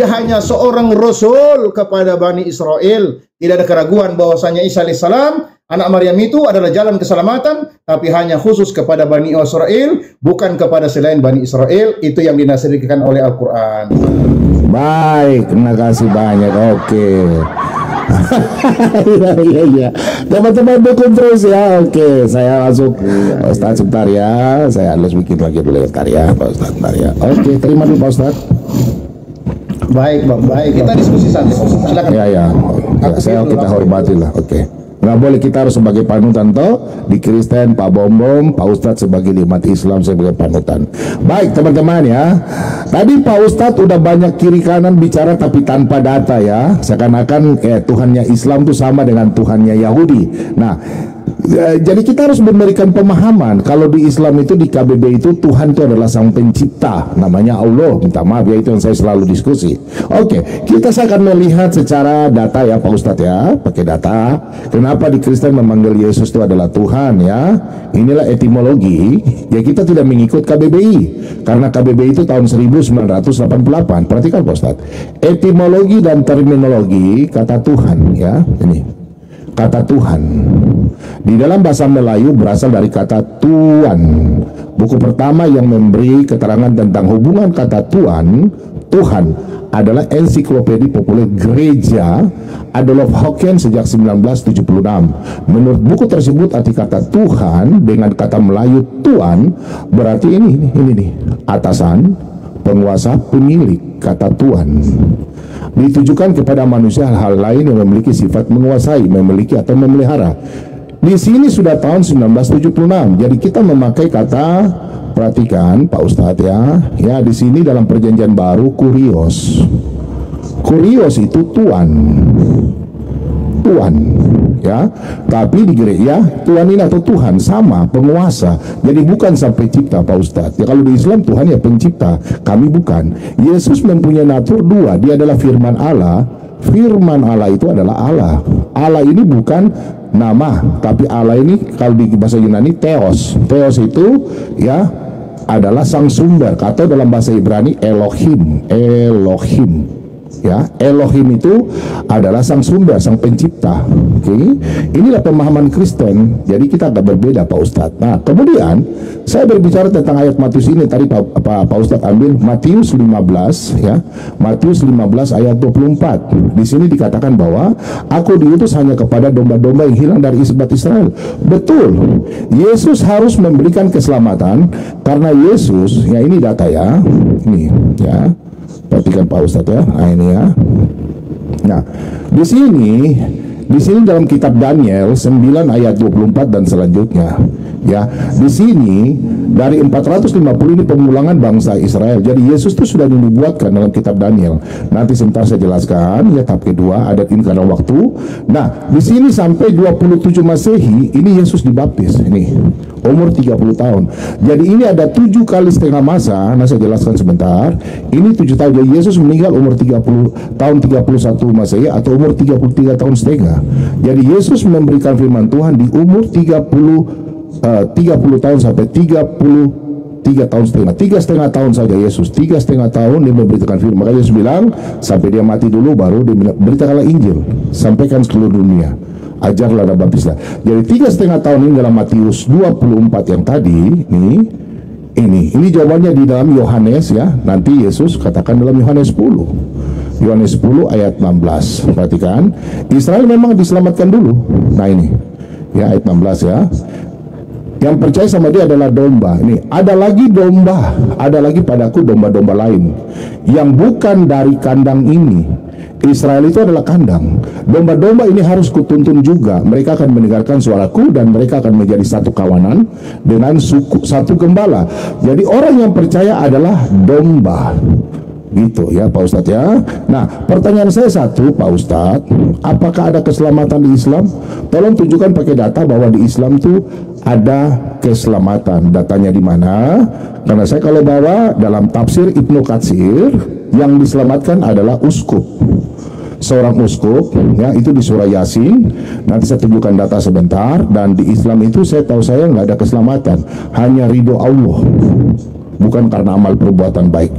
Dia hanya seorang rasul kepada Bani Israel. Tidak ada keraguan bahwasanya Isa alaihissalam, anak Maryam itu adalah jalan keselamatan, tapi hanya khusus kepada Bani Israel, bukan kepada selain Bani Israel. Itu yang dinasihkan oleh Al-Quran. Baik, terima kasih banyak. Oke. Iya. Teman-teman dukung terus ya. Oke, saya masuk. Pak Ustadz sebentar ya. Saya harus bikin lagi dulu sebentar ya, Pak Ustadz sebentar ya. Oke, terima dulu Pak Ustadz. Baik, Bang. Baik. Kita diskusi santai. Silakan. Ya. Kita hormati lah. Oke. Nggak boleh, kita harus sebagai panutan toh. Di Kristen Pak Bom, Pak Ustadz sebagai umat Islam sebagai panutan. Baik teman-teman ya. Tadi Pak Ustadz udah banyak kiri kanan bicara tapi tanpa data ya. Seakan-akan Tuhannya Islam tuh sama dengan Tuhannya Yahudi. Nah, jadi kita harus memberikan pemahaman kalau di Islam itu, di KBB itu, Tuhan itu adalah sang pencipta, namanya Allah. Minta maaf ya, itu yang saya selalu diskusi. Oke, kita akan melihat secara data ya Pak Ustadz ya, pakai data. Kenapa di Kristen memanggil Yesus itu adalah Tuhan ya? Inilah etimologi. Ya, kita tidak mengikut KBBI karena KBBI itu tahun 1988. Perhatikan Pak Ustadz, etimologi dan terminologi kata Tuhan ya. Ini kata Tuhan di dalam bahasa Melayu berasal dari kata Tuan. Buku pertama yang memberi keterangan tentang hubungan kata Tuan, Tuhan, adalah Ensiklopedia Populer Gereja Adolf Hocken sejak 1976. Menurut buku tersebut, arti kata Tuhan dengan kata Melayu Tuan berarti ini nih, atasan, penguasa, pemilik. Kata Tuan ditujukan kepada manusia hal lain yang memiliki sifat menguasai, memiliki atau memelihara. Di sini sudah tahun 1976. Jadi kita memakai kata, perhatikan Pak Ustadz ya di sini dalam perjanjian baru kurios. Kurios itu tuan ya, tapi di gereja Tuhan ini atau Tuhan sama, penguasa. Jadi bukan sang pencipta Pak Ustadz ya. Kalau di Islam Tuhan ya pencipta, kami bukan. Yesus mempunyai natur dua, dia adalah firman Allah. Firman Allah itu adalah Allah. Allah ini bukan nama, tapi Allah ini kalau di bahasa Yunani Theos. Theos itu ya adalah sang sumber, atau dalam bahasa Ibrani Elohim. Ya, Elohim itu adalah sang sumber, sang pencipta. Oke, inilah pemahaman Kristen. Jadi kita agak berbeda Pak Ustadz. Nah, kemudian saya berbicara tentang ayat Matius ini. Tadi Pak Ustadz ambil Matius 15 ya. Matius 15 ayat 24. Di sini dikatakan bahwa aku diutus hanya kepada domba-domba yang hilang dari isbat Israel. Betul. Yesus harus memberikan keselamatan karena Yesus, ya ini data ya. Ini ya. Perhatikan Pak Ustadz ya, nah ini ya. Nah, di sini dalam kitab Daniel 9 ayat 24 dan selanjutnya. Ya, di sini dari 450 ini pemulangan bangsa Israel. Jadi Yesus itu sudah dinubuatkan dalam kitab Daniel. Nanti sebentar saya jelaskan ya, tahap kedua adat ini karena waktu. Nah, di sini sampai 27 Masehi ini Yesus dibaptis. Ini umur 30 tahun. Jadi ini ada 7 kali setengah masa. Nah, saya jelaskan sebentar. Ini 7 tahun. Jadi Yesus meninggal umur 30 tahun 31 Masehi atau umur 33 tahun setengah. Jadi Yesus memberikan firman Tuhan di umur 30 tahun sampai 33 tahun setengah. 3,5 tahun saja Yesus, 3,5 tahun dia memberitakan firman. Makanya Yesus bilang sampai dia mati dulu baru dia beritakanlah Injil, sampaikan seluruh dunia, ajarlah dan baptislah. Jadi 3,5 tahun ini dalam Matius 24 yang tadi ini jawabannya di dalam Yohanes ya. Nanti Yesus katakan dalam Yohanes 10. Yohanes 10 ayat 16. Perhatikan, Israel memang diselamatkan dulu. Nah ini ya ayat 16 ya. Yang percaya sama dia adalah domba. Ini ada lagi domba, ada lagi padaku domba-domba lain yang bukan dari kandang ini. Israel itu adalah kandang. Domba-domba ini harus kutuntun juga. Mereka akan mendengarkan suaraku dan mereka akan menjadi satu kawanan dengan suku, satu gembala. Jadi orang yang percaya adalah domba. Gitu ya Pak Ustadz ya. Nah, pertanyaan saya satu Pak Ustadz, apakah ada keselamatan di Islam? Tolong tunjukkan pakai data bahwa di Islam tuh ada keselamatan. Datanya di mana? Karena saya kalau bawa dalam tafsir Ibnu Katsir, yang diselamatkan adalah uskup. Seorang uskup ya, itu di surah Yasin. Nanti saya tunjukkan data sebentar. Dan di Islam itu saya tahu saya nggak ada keselamatan, hanya ridho Allah, bukan karena amal perbuatan baik.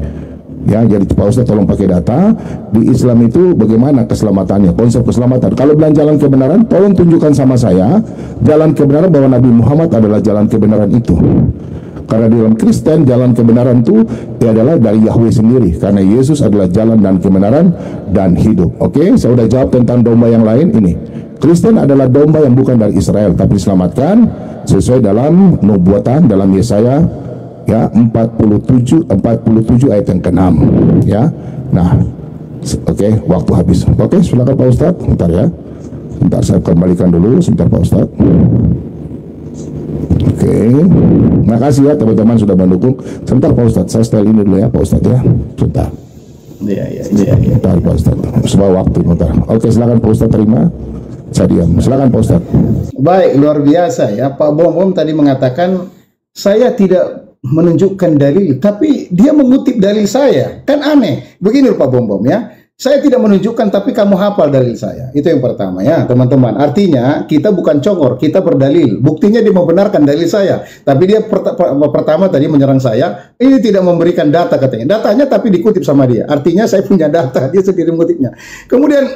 Ya, jadi Pak Ustadz tolong pakai data. Di Islam itu bagaimana keselamatannya, konsep keselamatan. Kalau bilang jalan kebenaran, tolong tunjukkan sama saya jalan kebenaran bahwa Nabi Muhammad adalah jalan kebenaran itu. Karena di dalam Kristen jalan kebenaran itu adalah dari Yahweh sendiri. Karena Yesus adalah jalan dan kebenaran dan hidup. Oke, saya sudah jawab tentang domba yang lain ini. Kristen adalah domba yang bukan dari Israel, tapi diselamatkan sesuai dalam nubuatan dalam Yesaya ya 47 ayat yang ke-6 ya. Nah, oke, waktu habis. Oke, silakan Pak Ustadz. Bentar ya. Bentar saya kembalikan dulu sebentar Pak Ustadz. Oke, makasih ya teman-teman sudah mendukung. Sebentar Pak Ustadz, saya style ini dulu ya Pak Ustadz ya. Sebentar. Iya. Bentar Pak Ustadz, sebuah waktu bentar. Oke, silakan Pak Ustadz terima. Saya diam. Silakan Pak Ustadz. Baik, luar biasa ya. Pak Bom tadi mengatakan saya tidak menunjukkan dalil, tapi dia mengutip dalil saya. Kan aneh. Begini Pak Bom ya. Saya tidak menunjukkan, tapi kamu hafal dalil saya. Itu yang pertama ya, teman-teman. Artinya kita bukan congor, kita berdalil. Buktinya dia membenarkan dalil saya. Tapi dia pertama tadi menyerang saya. Ini tidak memberikan data katanya. Datanya tapi dikutip sama dia. Artinya saya punya data, dia sendiri mengutipnya. Kemudian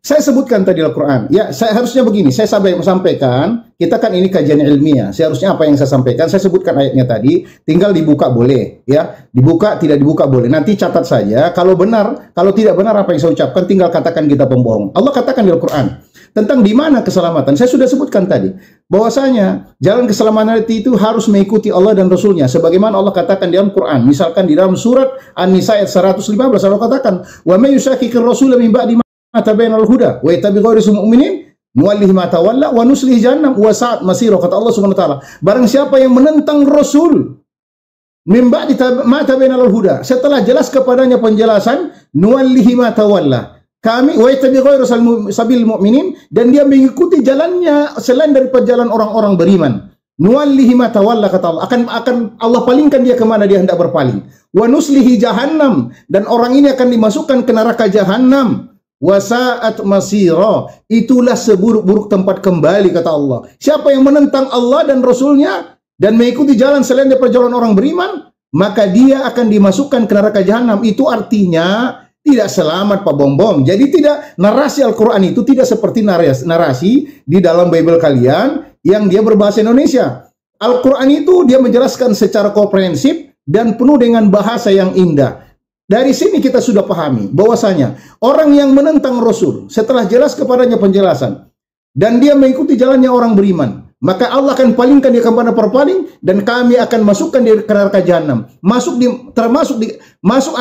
saya sebutkan tadi Al-Quran. Ya, saya harusnya begini. Saya sampaikan. Kita kan ini kajian ilmiah. Seharusnya apa yang saya sampaikan, saya sebutkan ayatnya tadi. Tinggal dibuka boleh, ya. Dibuka, tidak dibuka boleh. Nanti catat saja. Kalau benar, kalau tidak benar apa yang saya ucapkan, tinggal katakan kita pembohong. Allah katakan di Al-Quran tentang di mana keselamatan. Saya sudah sebutkan tadi bahwasanya jalan keselamatan itu harus mengikuti Allah dan Rasulnya. Sebagaimana Allah katakan di Al-Quran. Misalkan di dalam surat An-Nisa ayat 115 Allah katakan, "Wa may yushaqiqir rasula min ba'di ma tabayyana al-huda wa yattabi' ghayra mu'minin nuwallihi ma tawalla wa nuslihi jahannam wa sa'at masira." Kata Allah Subhanahu wa taala, barang siapa yang menentang Rasul min ba'di ma tabayyana al-huda, setelah jelas kepadanya penjelasan, nuwallihi ma tawalla, kami wa yattabi' ghayra sabil mu'minin, dan dia mengikuti jalannya selain daripada jalan orang-orang beriman. Nuwallihi ma tawalla, kata Allah, akan Allah palingkan dia kemana dia hendak berpaling. Wa nuslihi jahannam, dan orang ini akan dimasukkan ke neraka jahannam. Wasa'at masira, itulah seburuk-buruk tempat kembali, kata Allah. Siapa yang menentang Allah dan Rasulnya dan mengikuti jalan selain daripada jalan orang beriman, maka dia akan dimasukkan ke neraka jahanam. Itu artinya tidak selamat Pak Bom. Jadi tidak, narasi Al-Quran itu tidak seperti narasi di dalam Bible kalian yang dia berbahasa Indonesia. Al-Quran itu dia menjelaskan secara komprehensif dan penuh dengan bahasa yang indah. Dari sini kita sudah pahami bahwasanya orang yang menentang Rasul setelah jelas kepadanya penjelasan dan dia mengikuti jalannya orang beriman, maka Allah akan palingkan dia kepada perpaling dan kami akan masukkan dia ke neraka jahanam. Masuk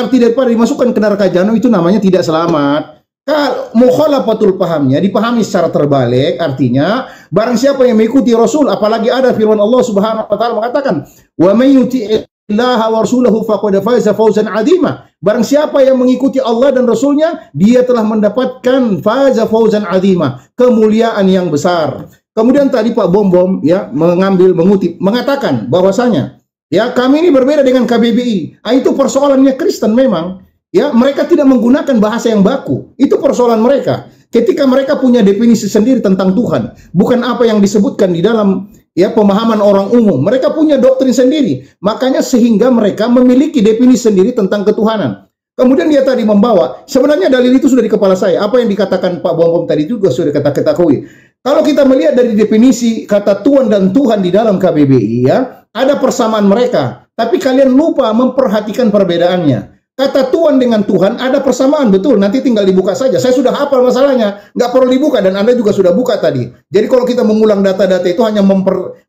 arti daripada dimasukkan ke neraka jahanam itu namanya tidak selamat. Kalau mukhalafatul pahamnya dipahami secara terbalik, artinya barang siapa yang mengikuti Rasul, apalagi ada firman Allah Subhanahu wa taala mengatakan, "Wa may yuti'illaha wa rasulahu faqad faza fawzan 'azima." Barang siapa yang mengikuti Allah dan Rasulnya, dia telah mendapatkan faza fawzan 'azima, kemuliaan yang besar. Kemudian tadi Pak Bom ya mengutip mengatakan bahwasanya ya kami ini berbeda dengan KBBI. Itu persoalannya Kristen memang. Ya, mereka tidak menggunakan bahasa yang baku. Itu persoalan mereka. Ketika mereka punya definisi sendiri tentang Tuhan, bukan apa yang disebutkan di dalam ya pemahaman orang umum. Mereka punya doktrin sendiri. Makanya sehingga mereka memiliki definisi sendiri tentang ketuhanan. Kemudian dia tadi membawa, sebenarnya dalil itu sudah di kepala saya. Apa yang dikatakan Pak Bom tadi juga sudah kita ketahui. Kalau kita melihat dari definisi kata Tuhan dan Tuhan di dalam KBBI ya, ada persamaan mereka. Tapi kalian lupa memperhatikan perbedaannya. Kata Tuhan dengan Tuhan ada persamaan, betul. Nanti tinggal dibuka saja. Saya sudah hafal masalahnya. Nggak perlu dibuka dan Anda juga sudah buka tadi. Jadi kalau kita mengulang data-data itu hanya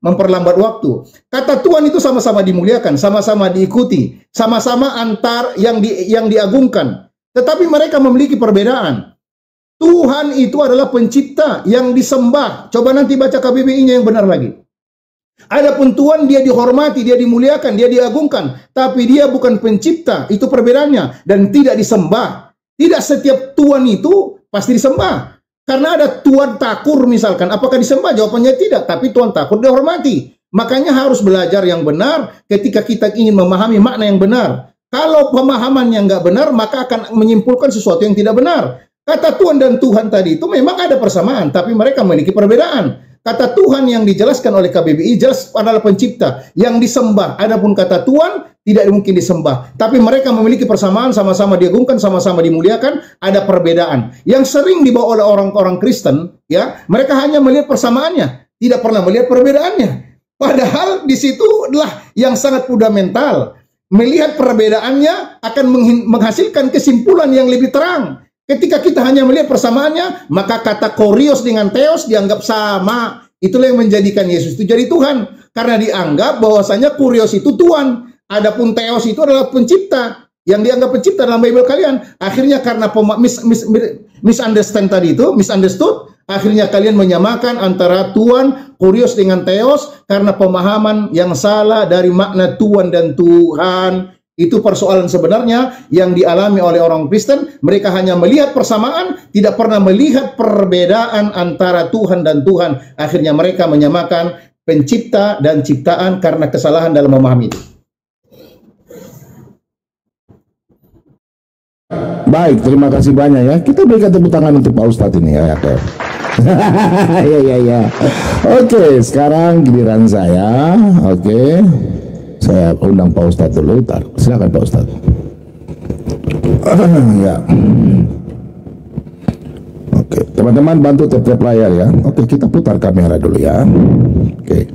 memperlambat waktu. Kata Tuhan itu sama-sama dimuliakan, sama-sama diikuti, sama-sama antar yang diagungkan. Tetapi mereka memiliki perbedaan. Tuhan itu adalah pencipta yang disembah. Coba nanti baca KBBI-nya yang benar lagi. Adapun Tuhan dia dihormati, dia dimuliakan, dia diagungkan, tapi dia bukan pencipta. Itu perbedaannya dan tidak disembah. Tidak setiap Tuhan itu pasti disembah. Karena ada Tuhan takur misalkan, apakah disembah? Jawabannya tidak, tapi Tuhan takur dihormati. Makanya harus belajar yang benar ketika kita ingin memahami makna yang benar. Kalau pemahaman yang nggak benar, maka akan menyimpulkan sesuatu yang tidak benar. Kata Tuhan dan Tuhan tadi itu memang ada persamaan, tapi mereka memiliki perbedaan. kata Tuhan yang dijelaskan oleh KBBI jelas adalah pencipta yang disembah. Adapun kata Tuhan tidak mungkin disembah. Tapi mereka memiliki persamaan, sama-sama diagungkan, sama-sama dimuliakan. Ada perbedaan yang sering dibawa oleh orang-orang Kristen. Ya, mereka hanya melihat persamaannya, tidak pernah melihat perbedaannya. Padahal di situ adalah yang sangat fundamental. Melihat perbedaannya akan menghasilkan kesimpulan yang lebih terang. Ketika kita hanya melihat persamaannya, maka kata kurios dengan theos dianggap sama. Itulah yang menjadikan Yesus itu jadi Tuhan. Karena dianggap bahwasanya kurios itu Tuhan. Adapun theos itu adalah pencipta. Yang dianggap pencipta dalam Bible kalian. Akhirnya karena misunderstand tadi itu, misunderstood, akhirnya kalian menyamakan antara Tuhan, kurios dengan theos karena pemahaman yang salah dari makna Tuhan dan Tuhan. Itu persoalan sebenarnya yang dialami oleh orang Kristen. Mereka hanya melihat persamaan, tidak pernah melihat perbedaan antara Tuhan dan Tuhan. Akhirnya mereka menyamakan pencipta dan ciptaan karena kesalahan dalam memahami itu. Baik, terima kasih banyak ya. Kita berikan tepuk tangan untuk Pak Ustadz ini ya. Ya. Oke, sekarang giliran saya. Oke, saya undang Pak Ustadz dulu. Silakan Pak Ustadz. Ya. Oke, teman-teman bantu tap-tap layar ya. Oke, kita putar kamera dulu ya. Oke,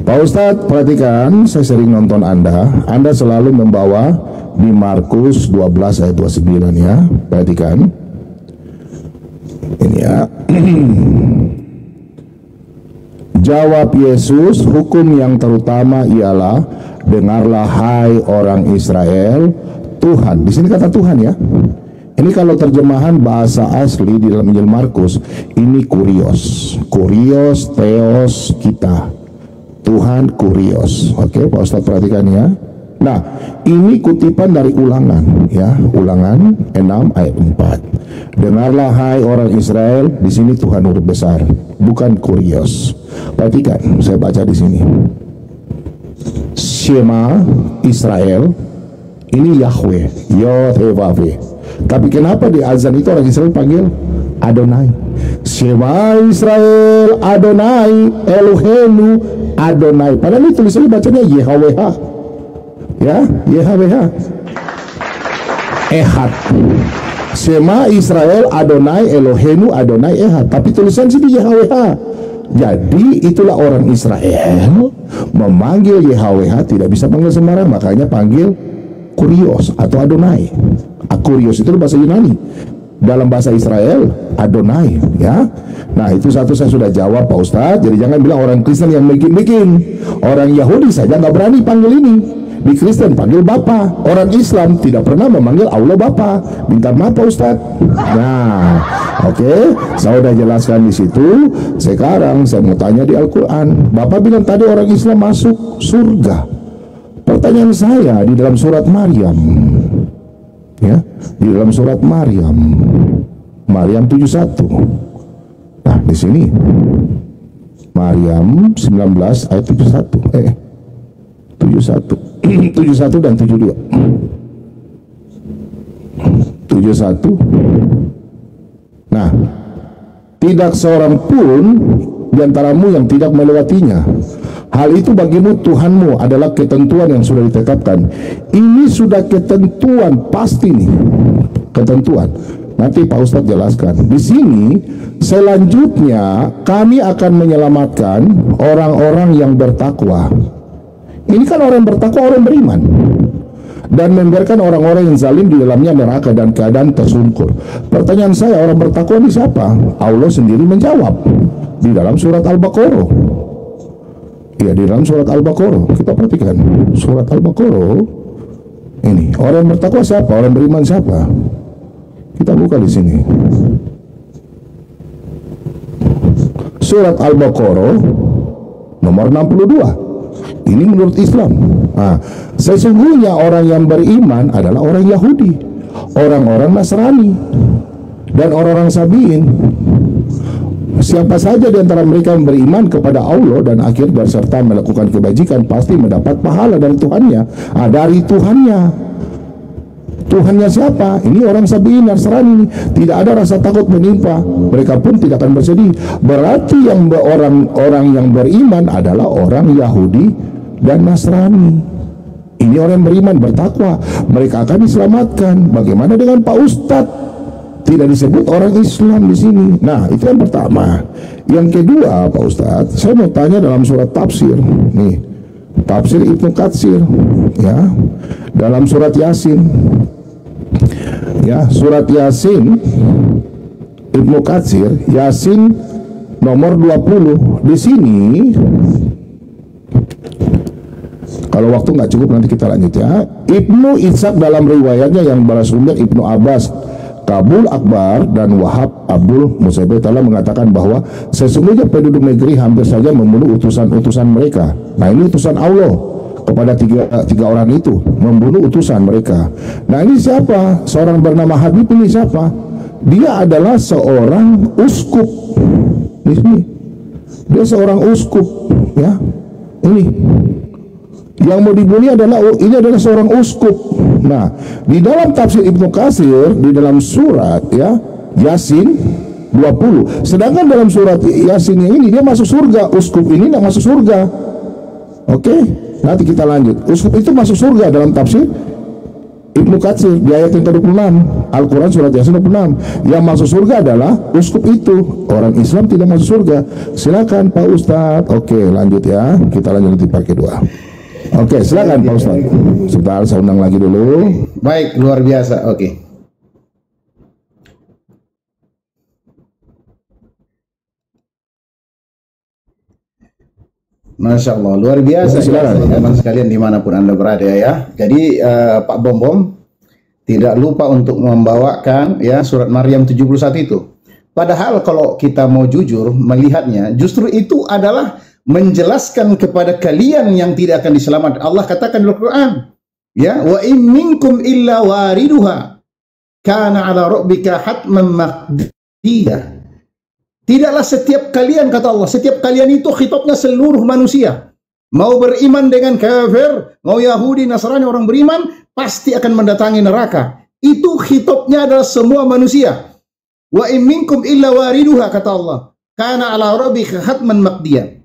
Pak Ustadz perhatikan, saya sering nonton Anda. Anda selalu membawa di Markus 12 ayat 29 ya. Perhatikan. Ini ya. Jawab Yesus, hukum yang terutama ialah, dengarlah hai orang Israel, Tuhan. Di sini kata Tuhan ya. Ini kalau terjemahan bahasa asli di dalam Injil Markus, ini kurios. Kurios, theos, kita. Tuhan kurios. Oke, Pak Ustadz perhatikan ya. Nah, ini kutipan dari Ulangan ya, Ulangan 6 ayat 4. Dengarlah hai orang Israel, di sini Tuhan huruf besar, bukan kurios. Perhatikan, saya baca di sini. Shema Israel, ini Yahweh, Yod-Heh-Vav-Heh. Tapi kenapa di azan itu orang Israel panggil Adonai? Shema Israel, Adonai, Elohenu, Adonai. Padahal itu tulisannya bacanya Yahweh. Ya, Yahweh Ehad. Shema Israel Adonai Elohenu Adonai Ehad. Tapi tulisan sini Yahweh. Jadi itulah orang Israel memanggil Yahweh, tidak bisa panggil sembarang, makanya panggil kurios atau Adonai. Kurios itu bahasa Yunani. Dalam bahasa Israel Adonai ya. Nah itu satu saya sudah jawab Pak Ustadz. Jadi jangan bilang orang Kristen yang bikin-bikin. Orang Yahudi saja nggak berani panggil ini. Di Kristen panggil Bapa. Orang Islam tidak pernah memanggil Allah Bapa. Minta maaf Pak Ustadz. Nah, oke, saya sudah jelaskan di situ. Sekarang saya mau tanya di Al-Quran. Bapak bilang tadi orang Islam masuk surga. Pertanyaan saya di dalam surat Maryam, ya, di dalam surat Maryam 71. Nah, di sini Maryam 19 ayat 71. 71 dan 72. 71. Nah, tidak seorang pun di antaramu yang tidak melewatinya. Hal itu bagimu Tuhanmu adalah ketentuan yang sudah ditetapkan. Ini sudah ketentuan pasti nih. Ketentuan. Nanti Pak Ustadz jelaskan. Di sini selanjutnya kami akan menyelamatkan orang-orang yang bertakwa. Ini kan orang bertakwa, orang beriman, dan membiarkan orang-orang yang zalim di dalamnya neraka dan keadaan tersungkur. Pertanyaan saya, orang bertakwa ini siapa? Allah sendiri menjawab di dalam surat Al-Baqarah. Ya, di dalam surat Al-Baqarah. Kita perhatikan surat Al-Baqarah. Ini orang bertakwa siapa? Orang beriman siapa? Kita buka di sini. Surat Al-Baqarah nomor 62. Ini menurut Islam. Nah, sesungguhnya orang yang beriman adalah orang Yahudi, orang-orang Nasrani, dan orang-orang Sabiin. Siapa saja di antara mereka yang beriman kepada Allah dan akhir berserta melakukan kebajikan pasti mendapat pahala dari Tuhannya. Dari Tuhannya. Tuhannya siapa? Ini orang Sabi'in, Nasrani. Tidak ada rasa takut menimpa. Mereka pun tidak akan bersedih. Berarti yang orang yang beriman adalah orang Yahudi dan Nasrani. Ini orang yang beriman, bertakwa. Mereka akan diselamatkan. Bagaimana dengan Pak Ustadz? Tidak disebut orang Islam di sini. Nah, itu yang pertama. Yang kedua, Pak Ustadz, saya mau tanya dalam surat tafsir. Nih, tafsir Ibnu Katsir, ya, dalam surat Yasin. Ya, surat Yasin Ibnu Katsir, Yasin nomor 20. Di sini, kalau waktu nggak cukup nanti kita lanjut ya. Ibnu Ishaq dalam riwayatnya yang berasumber Ibnu Abbas, Kabul Akbar dan Wahab Abdul Musaibah telah mengatakan bahwa sesungguhnya penduduk negeri hampir saja membunuh utusan-utusan mereka. Nah, ini utusan Allah kepada tiga orang itu, membunuh utusan mereka. Nah, ini siapa? Seorang bernama Habib ini siapa? Dia adalah seorang uskup. Ini dia seorang uskup, ya. Ini yang mau dibunuh adalah seorang uskup. Nah, di dalam tafsir Ibnu Katsir di dalam surat ya Yasin 20. Sedangkan dalam surat Yasin ini dia masuk surga, uskup ini tidak masuk surga. Oke, nanti kita lanjut. Uskup itu masuk surga dalam tafsir Ibnu Katsir di ayat yang ke-26. Al-Quran surat Yasin 26. Yang masuk surga adalah uskup itu. Orang Islam tidak masuk surga. Silakan Pak Ustadz. Oke, lanjut ya. Kita lanjut di part kedua. Oke, silakan Pak Ustadz. Sebentar, saya undang lagi dulu. Baik, luar biasa. Oke. Masya Allah, luar biasa. Silakan teman-teman sekalian dimanapun Anda berada ya. Jadi Pak Bom tidak lupa untuk membawakan ya surat Maryam 71 itu. Padahal kalau kita mau jujur melihatnya, justru itu adalah menjelaskan kepada kalian yang tidak akan diselamatkan. Allah katakan dalam Al-Quran, ya, wa in minkum illa wariduha kana ala rabbika hatman maqdiyah. Tidaklah setiap kalian, kata Allah, setiap kalian itu khitabnya seluruh manusia. Mau beriman dengan kafir, mau Yahudi, Nasrani, orang beriman, pasti akan mendatangi neraka. Itu khitabnya adalah semua manusia. Wa in minkum illa wariduha, kata Allah. Kana ala rabbika hatman maqdiyah.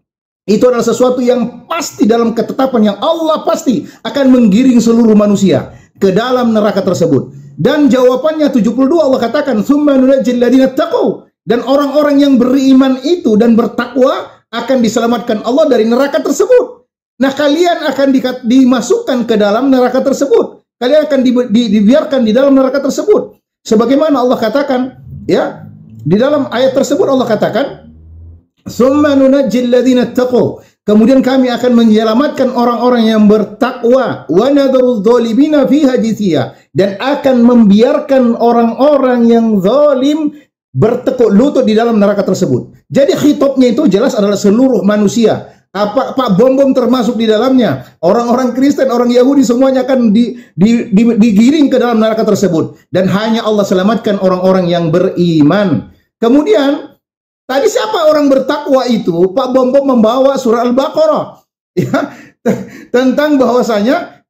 Itu adalah sesuatu yang pasti dalam ketetapan yang Allah pasti akan menggiring seluruh manusia ke dalam neraka tersebut. Dan jawabannya 72 Allah katakan, "Tsumma nunajjil ladzina taqaw." Dan orang-orang yang beriman itu dan bertakwa akan diselamatkan Allah dari neraka tersebut. Nah, kalian akan dimasukkan ke dalam neraka tersebut. Kalian akan dibiarkan di dalam neraka tersebut. Sebagaimana Allah katakan, ya, di dalam ayat tersebut Allah katakan, "Tsumma nunajjil ladzina taqaw." Kemudian kami akan menyelamatkan orang-orang yang bertakwa, wa nadharudz dzalimina fiha jithiya, dan akan membiarkan orang-orang yang zalim bertekuk lutut di dalam neraka tersebut. Jadi khitabnya itu jelas adalah seluruh manusia. Pak Bom termasuk di dalamnya. Orang-orang Kristen, orang Yahudi semuanya akan digiring ke dalam neraka tersebut. Dan hanya Allah selamatkan orang-orang yang beriman. Kemudian tadi siapa orang bertakwa itu? Pak Bom membawa surah Al-Baqarah, ya, tentang bahwasanya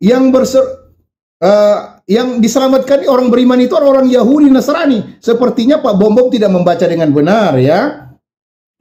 yang diselamatkan orang beriman itu orang Yahudi Nasrani. Sepertinya Pak Bom tidak membaca dengan benar ya.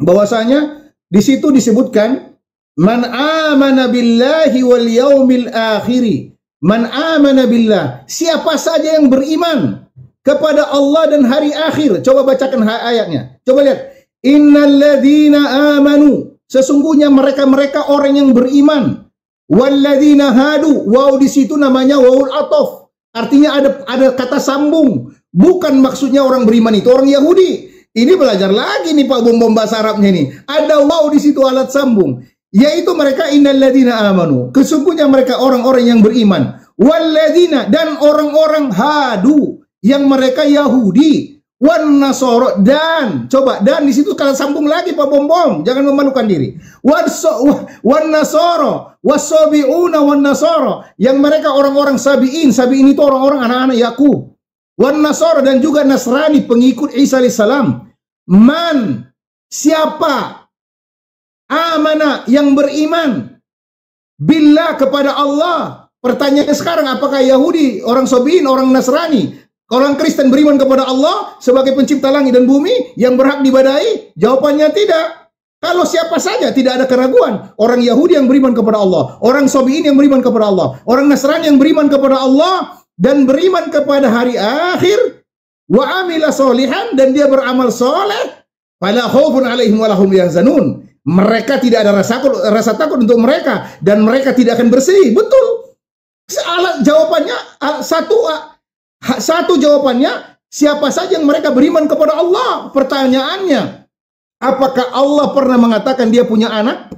Bahwasanya di situ disebutkan man amana billahi wal yaumil akhiri. Man amana billah, siapa saja yang beriman kepada Allah dan hari akhir. Coba bacakan ayatnya. Coba lihat. Innalladzina amanu, sesungguhnya mereka-mereka orang yang beriman. Walladzina hadu, waw di situ namanya wawul atof. Artinya ada kata sambung. Bukan maksudnya orang beriman itu orang Yahudi. Ini belajar lagi nih Pak Bom bahasa Arabnya ini. Ada waw di situ alat sambung. Yaitu mereka innalladzina amanu. Kesungguhnya mereka orang-orang yang beriman. Walladzina, dan orang-orang hadu, yang mereka Yahudi. Wan nasoro, dan coba, dan di situ kalian sambung lagi Pak Bom, jangan memalukan diri. Wan nasoro wasobiuna wan nasoro, yang mereka orang-orang sabiin itu orang-orang anak-anak Yakub. Wan nasoro, dan juga Nasrani pengikut Isa alaihissalam. Man, siapa? Amana, yang beriman billah, kepada Allah. Pertanyaannya sekarang, apakah Yahudi, orang Sabi'in, orang Nasrani, orang Kristen beriman kepada Allah sebagai pencipta langit dan bumi yang berhak diibadahi? Jawabannya tidak. Kalau siapa saja, tidak ada keraguan. Orang Yahudi yang beriman kepada Allah, orang Sabi'in yang beriman kepada Allah, orang Nasrani yang beriman kepada Allah dan beriman kepada hari akhir, wa amila solihan, dan dia beramal soleh, fala khaufun alaihim wa lahum yahzanun. Mereka tidak ada rasa takut untuk mereka dan mereka tidak akan bersedih. Betul. Jawabannya satu jawabannya, siapa saja yang mereka beriman kepada Allah. Pertanyaannya, apakah Allah pernah mengatakan dia punya anak?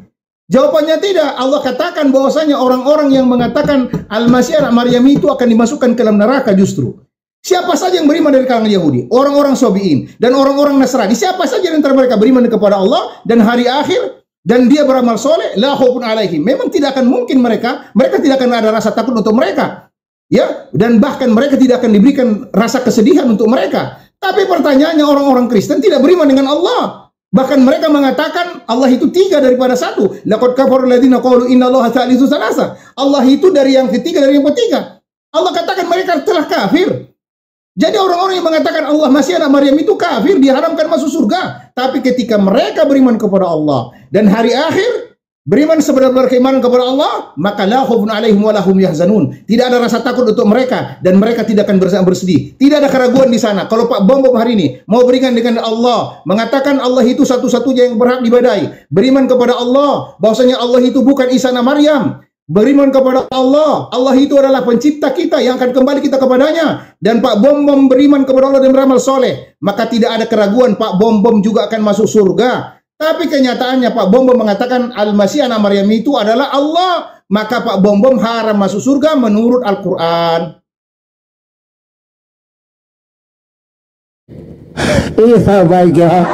Jawabannya tidak. Allah katakan bahwasanya orang-orang yang mengatakan Al-Masih anak Maryam itu akan dimasukkan ke dalam neraka justru. Siapa saja yang beriman dari kalangan Yahudi, orang-orang Sabi'in, dan orang-orang Nasrani, siapa saja di antara mereka beriman kepada Allah dan hari akhir, dan dia beramal soleh, la khaufun alaihim. Memang tidak akan mungkin mereka tidak akan ada rasa takut untuk mereka. Ya, dan bahkan mereka tidak akan diberikan rasa kesedihan untuk mereka. Tapi pertanyaannya, orang-orang Kristen tidak beriman dengan Allah. Bahkan mereka mengatakan Allah itu tiga daripada satu. Laqad kafara alladziina qalu innallaha tsalitsu tsalasa. Allah itu dari yang ketiga, dari yang ketiga. Allah katakan mereka telah kafir. Jadi orang-orang yang mengatakan Allah Masih anak Maryam itu kafir, diharamkan masuk surga. Tapi ketika mereka beriman kepada Allah dan hari akhir, beriman sebenar-benar keimanan kepada Allah, maka la khaufun alaihim wa lahum yahzanun. Tidak ada rasa takut untuk mereka dan mereka tidak akan bersedih. Tidak ada keraguan di sana. Kalau Pak Bom hari ini mau berikan dengan Allah, mengatakan Allah itu satu-satunya yang berhak diibadahi, beriman kepada Allah, bahwasanya Allah itu bukan Isa anak Maryam, beriman kepada Allah, Allah itu adalah pencipta kita yang akan kembali kita kepadanya, dan Pak Bom beriman kepada Allah dan beramal soleh, maka tidak ada keraguan Pak Bom juga akan masuk surga. Tapi kenyataannya Pak Bom mengatakan Al-Masih anak Maryam itu adalah Allah, maka Pak Bom haram masuk surga menurut Al-Quran. Iya, baik ya.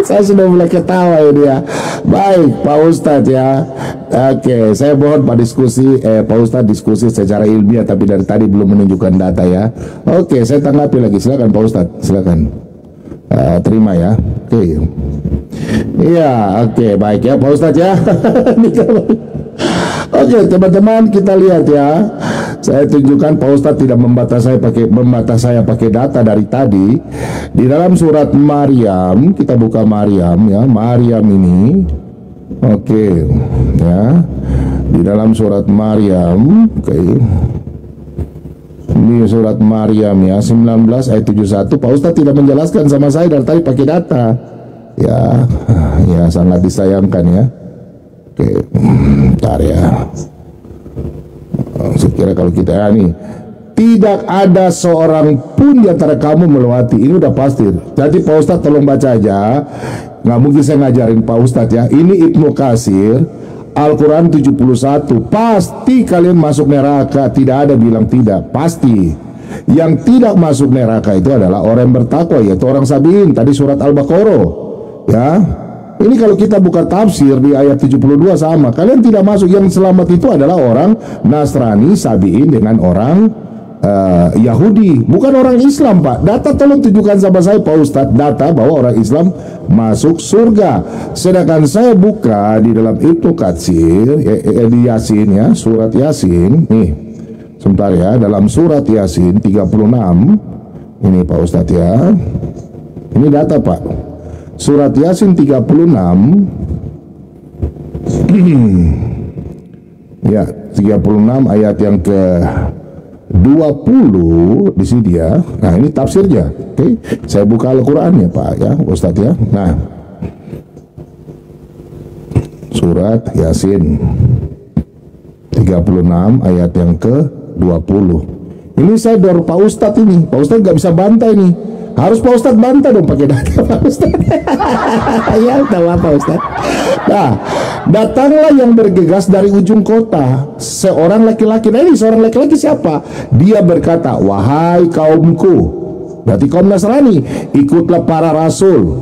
Saya sudah mulai ketawa ini ya. Baik Pak Ustadz ya. Oke, saya mohon Pak Ustadz diskusi secara ilmiah, tapi dari tadi belum menunjukkan data ya. Oke, saya tanggapi lagi. Silakan Pak Ustadz, silakan. Terima ya. Oke. Iya, oke, baik ya Pak Ustadz ya. Oke, teman-teman, kita lihat ya. Saya tunjukkan Pak Ustadz tidak membatas saya pakai data dari tadi. Di dalam surat Maryam, kita buka Maryam ya, Maryam ini. Oke, ya. Di dalam surat Maryam, oke. Ini surat Maryam ya, 19 ayat 71. Pak Ustadz tidak menjelaskan sama saya dari tadi pakai data. Ya, ya sangat disayangkan ya. Oke, bentar ya. Saya kira kalau kita nih, tidak ada seorang pun di antara kamu melewati, ini udah pasti. Jadi Pak Ustadz tolong baca aja. Nggak mungkin saya ngajarin Pak Ustadz ya. Ini Ibnu Katsir, Al-Quran 71. Pasti kalian masuk neraka. Tidak ada bilang tidak, pasti. Yang tidak masuk neraka itu adalah orang yang bertakwa, yaitu orang Sabi'in. Tadi surat Al-Baqarah ya. Ini kalau kita buka tafsir di ayat 72 sama. Kalian tidak masuk. Yang selamat itu adalah orang Nasrani, Sabi'in dengan orang Yahudi, bukan orang Islam Pak. Data tolong tunjukkan sama saya Pak Ustadz, data bahwa orang Islam masuk surga. Sedangkan saya buka di dalam Ibnu Katsir di Yasin ya, surat Yasin. Nih, sebentar ya, dalam surat Yasin 36. Ini Pak Ustadz ya. Ini data Pak. Surat Yasin 36 ya, 36 ayat yang ke 20 di sini ya. Nah, ini tafsirnya. Oke, saya buka Al-Qur'an ya Pak ya, Ustadz ya. Nah, surat Yasin 36 ayat yang ke 20. Ini saya dorong Pak Ustadz ini. Pak Ustadz nggak bisa bantah ini. Harus Pak Ustadz bantah dong pakai data Pak Ustadz. Ya, tahu apa Ustadz. Nah, datanglah yang bergegas dari ujung kota seorang laki-laki. Nah, ini seorang laki-laki siapa? Dia berkata, wahai kaumku, berarti kaum Nasrani, ikutlah para rasul.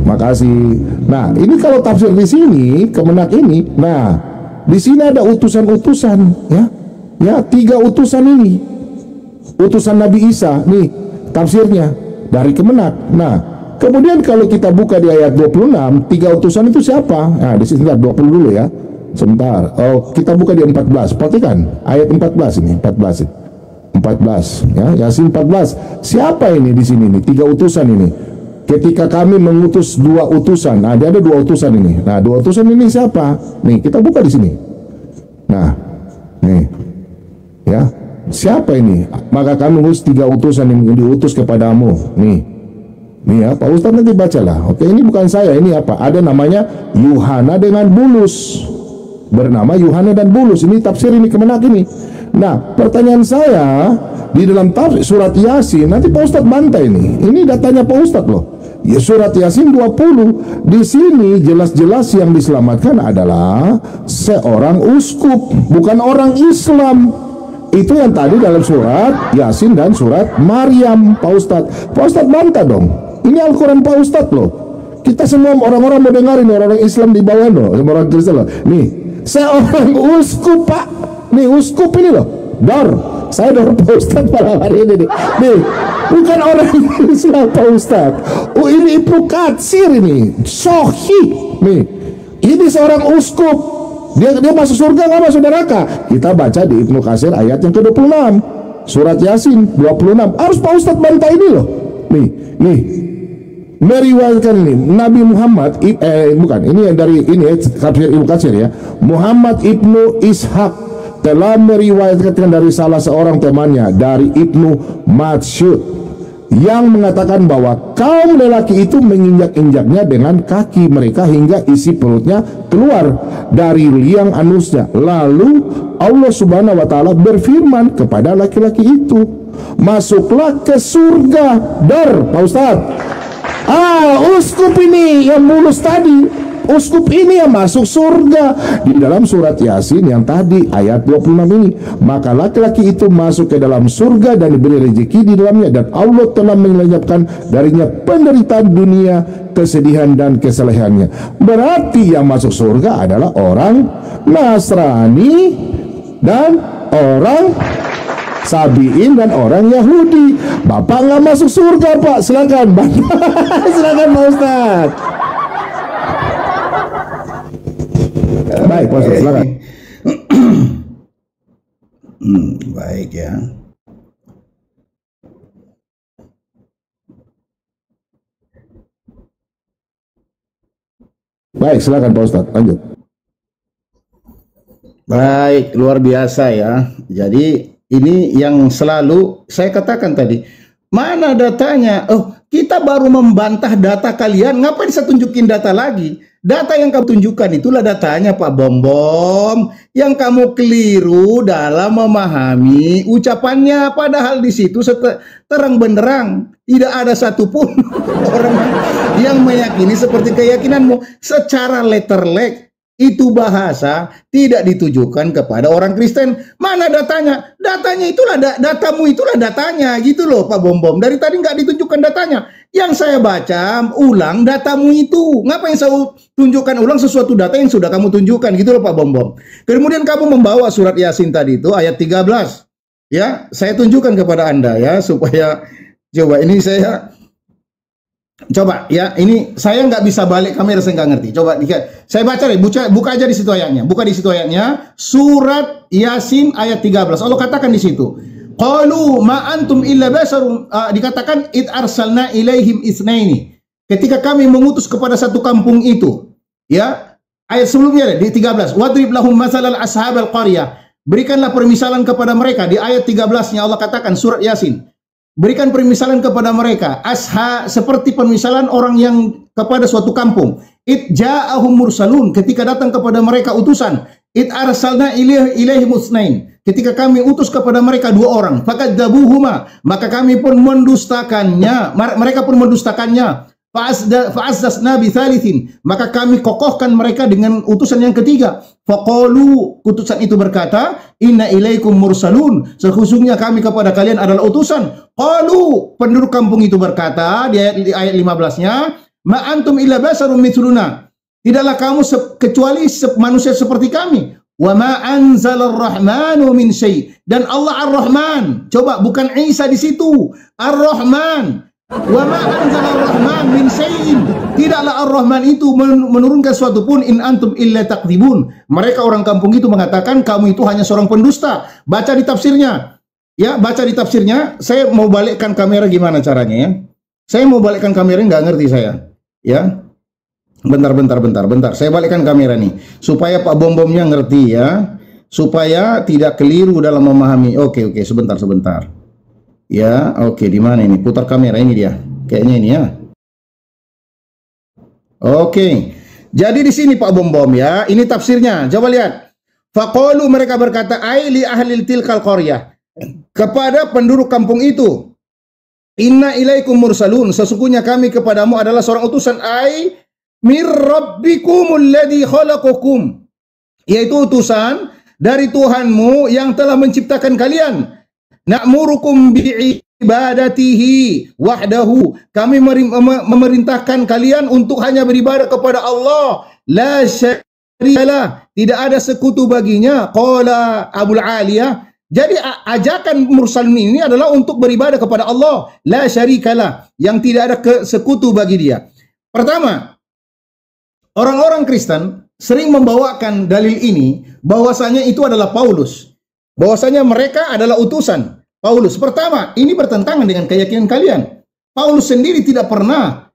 Makasih. Nah, ini kalau tafsir di sini, Kemenak ini. Nah, di sini ada utusan-utusan ya. Ya, 3 utusan ini. Utusan Nabi Isa nih tafsirnya dari Kemenak. Nah, kemudian kalau kita buka di ayat 26, 3 utusan itu siapa? Nah, di sini 20 dulu ya. Sebentar. Oh, kita buka di 14. Perhatikan ayat 14 ini, 14. 14 ya, Yasin 14. Siapa ini di sini nih? 3 utusan ini. Ketika kami mengutus 2 utusan. Nah, ada 2 utusan ini. Nah, 2 utusan ini siapa? Nih, kita buka di sini. Nah, nih. Ya. Siapa ini? Maka kami mengutus 3 utusan yang diutus kepadamu. Nih. Nih ya, Pak Ustadz nanti bacalah. Oke, ini bukan saya, ini apa? Ada namanya Yuhana dengan Bulus. Bernama Yuhana dan Bulus. Ini tafsir ini kemenak ini. Nah, pertanyaan saya di dalam tafsir surat Yasin, nanti Pak Ustadz bantai ini. Ini datanya Pak Ustadz loh. Ya, surat Yasin 20. Di sini jelas-jelas yang diselamatkan adalah seorang uskup, bukan orang Islam. Itu yang tadi dalam surat Yasin dan surat Maryam, Pak Ustadz. Pak Ustadz bantah dong. Ini Al-Quran Pak Ustadz loh. Kita semua orang-orang mau dengarin, orang-orang Islam di bawah loh, orang Kristen loh. Nih, seorang uskup, Pak. Nih, uskup ini loh. Saya Pak Ustadz pada hari ini nih. Nih, bukan orang Islam Pak Ustadz. Oh, ini Ibnu Katsir ini. Sahih. Nih, ini seorang uskup. Dia masuk surga nggak masuk neraka? Kita baca di Ibnu Katsir ayat yang ke-26. Surat Yasin 26. Harus Pak Ustadz bantah ini loh. Nih. Meriwayatkan ini Nabi Muhammad bukan ini dari ini tafsir Ibnu Katsir ya. Muhammad Ibnu Ishaq telah meriwayatkan dari salah seorang temannya dari Ibnu Mas'ud yang mengatakan bahwa kaum lelaki itu menginjak-injaknya dengan kaki mereka hingga isi perutnya keluar dari liang anusnya. Lalu Allah Subhanahu wa taala berfirman kepada laki-laki itu, "Masuklah ke surga." Pak Ustaz. Uskup ini yang mulus tadi, uskup ini yang masuk surga. Di dalam surat Yasin yang tadi ayat 26 ini, maka laki-laki itu masuk ke dalam surga dan diberi rezeki di dalamnya, dan Allah telah melenyapkan darinya penderitaan dunia, kesedihan dan kesalehannya. Berarti yang masuk surga adalah orang Nasrani dan orang Sabiin dan orang Yahudi. Bapak nggak masuk surga, Pak. Silakan, silakan Pak Ustaz. Baik, Pak Ustaz, silakan. Baik ya. Baik, silakan Pak Ustaz, lanjut. Baik, luar biasa ya. Jadi ini yang selalu saya katakan tadi. Mana datanya? Oh, kita baru membantah data kalian. Ngapain saya tunjukin data lagi? Data yang kamu tunjukkan itulah datanya, Pak Bom. Yang kamu keliru dalam memahami ucapannya. Padahal di situ terang benderang. Tidak ada satupun orang yang meyakini seperti keyakinanmu. Secara letterlek. Itu bahasa tidak ditujukan kepada orang Kristen. Mana datanya? Datanya itulah datamu, itulah datanya, gitu loh Pak Bom. Dari tadi nggak ditunjukkan datanya. Yang saya baca ulang datamu itu. Ngapain saya tunjukkan ulang sesuatu data yang sudah kamu tunjukkan, gitu loh Pak Bom. Kemudian kamu membawa surat Yasin tadi itu ayat 13. Ya, saya tunjukkan kepada Anda ya supaya coba ini Coba ya, ini saya nggak bisa balik kamera, saya nggak ngerti. Coba saya baca deh, buka aja di situ ayatnya. Buka di situ ayatnya, surat Yasin ayat 13. Allah katakan di situ, qalu ma antum illa basharum, dikatakan id arsalna ilaihim isnaini. Ketika kami mengutus kepada satu kampung itu, ya. Ayat sebelumnya di 13, wadrib lahum masalal ashabal qaryah. Berikanlah permisalan kepada mereka di ayat 13-nya Allah katakan surat Yasin. Berikan permisalan kepada mereka seperti permisalan orang yang kepada suatu kampung. It ja'ahum mursalun, ketika datang kepada mereka utusan. It arsalna ilaihim utsnain, ketika kami utus kepada mereka 2 orang. Fakadzabuhuma, maka kami pun mendustakannya, mereka pun mendustakannya. Fa'azzazna bi thalithin, maka kami kokohkan mereka dengan utusan yang ketiga. Faqalu, utusan itu berkata, inna ilaikum mursalun, sesungguhnya kami kepada kalian adalah utusan. Qalu, penduduk kampung itu berkata di ayat 15-nya, ma antum illa basharun mithluna, tidaklah kamu kecuali manusia seperti kami. Wa ma anzalar rahmanu min syai', dan Allah Ar-Rahman, coba bukan Isa di situ, Ar-Rahman, Wa ma anzalar rahman min syai'in. Tidaklah Ar-Rahman itu menurunkan sesuatu pun, in antum illa takdzibun. Mereka orang kampung itu mengatakan kamu itu hanya seorang pendusta. Baca di tafsirnya. Ya, baca di tafsirnya. Saya mau balikkan kamera gimana caranya ya? Saya mau balikkan kamera, nggak ngerti saya. Ya. Bentar. Saya balikkan kamera nih supaya Pak Bom-bomnya ngerti ya. Supaya tidak keliru dalam memahami. Oke, sebentar. Ya, oke, di mana ini? Putar kamera, ini dia. Kayaknya ini ya. Oke. Jadi di sini Pak Bom-bom ya, ini tafsirnya. Coba lihat. Faqalu, mereka berkata, ai li ahlil tilkal qaryah, kepada penduduk kampung itu. Inna ilaikum mursalun, sesungguhnya kami kepadamu adalah seorang utusan, ai mir rabbikumul ladzi khalaqakum, yaitu utusan dari Tuhanmu yang telah menciptakan kalian. Na'murukum bi'ibadatihi wahdahu, kami memerintahkan kalian untuk hanya beribadah kepada Allah, la syarikalah, tidak ada sekutu baginya. Qala Abul Aliyah, jadi ajakan mursalin ini adalah untuk beribadah kepada Allah, la syarikalah, yang tidak ada sekutu bagi dia. Pertama, orang-orang Kristen sering membawakan dalil ini bahwasanya itu adalah Paulus, bahwasanya mereka adalah utusan Paulus. Pertama, ini bertentangan dengan keyakinan kalian. Paulus sendiri tidak pernah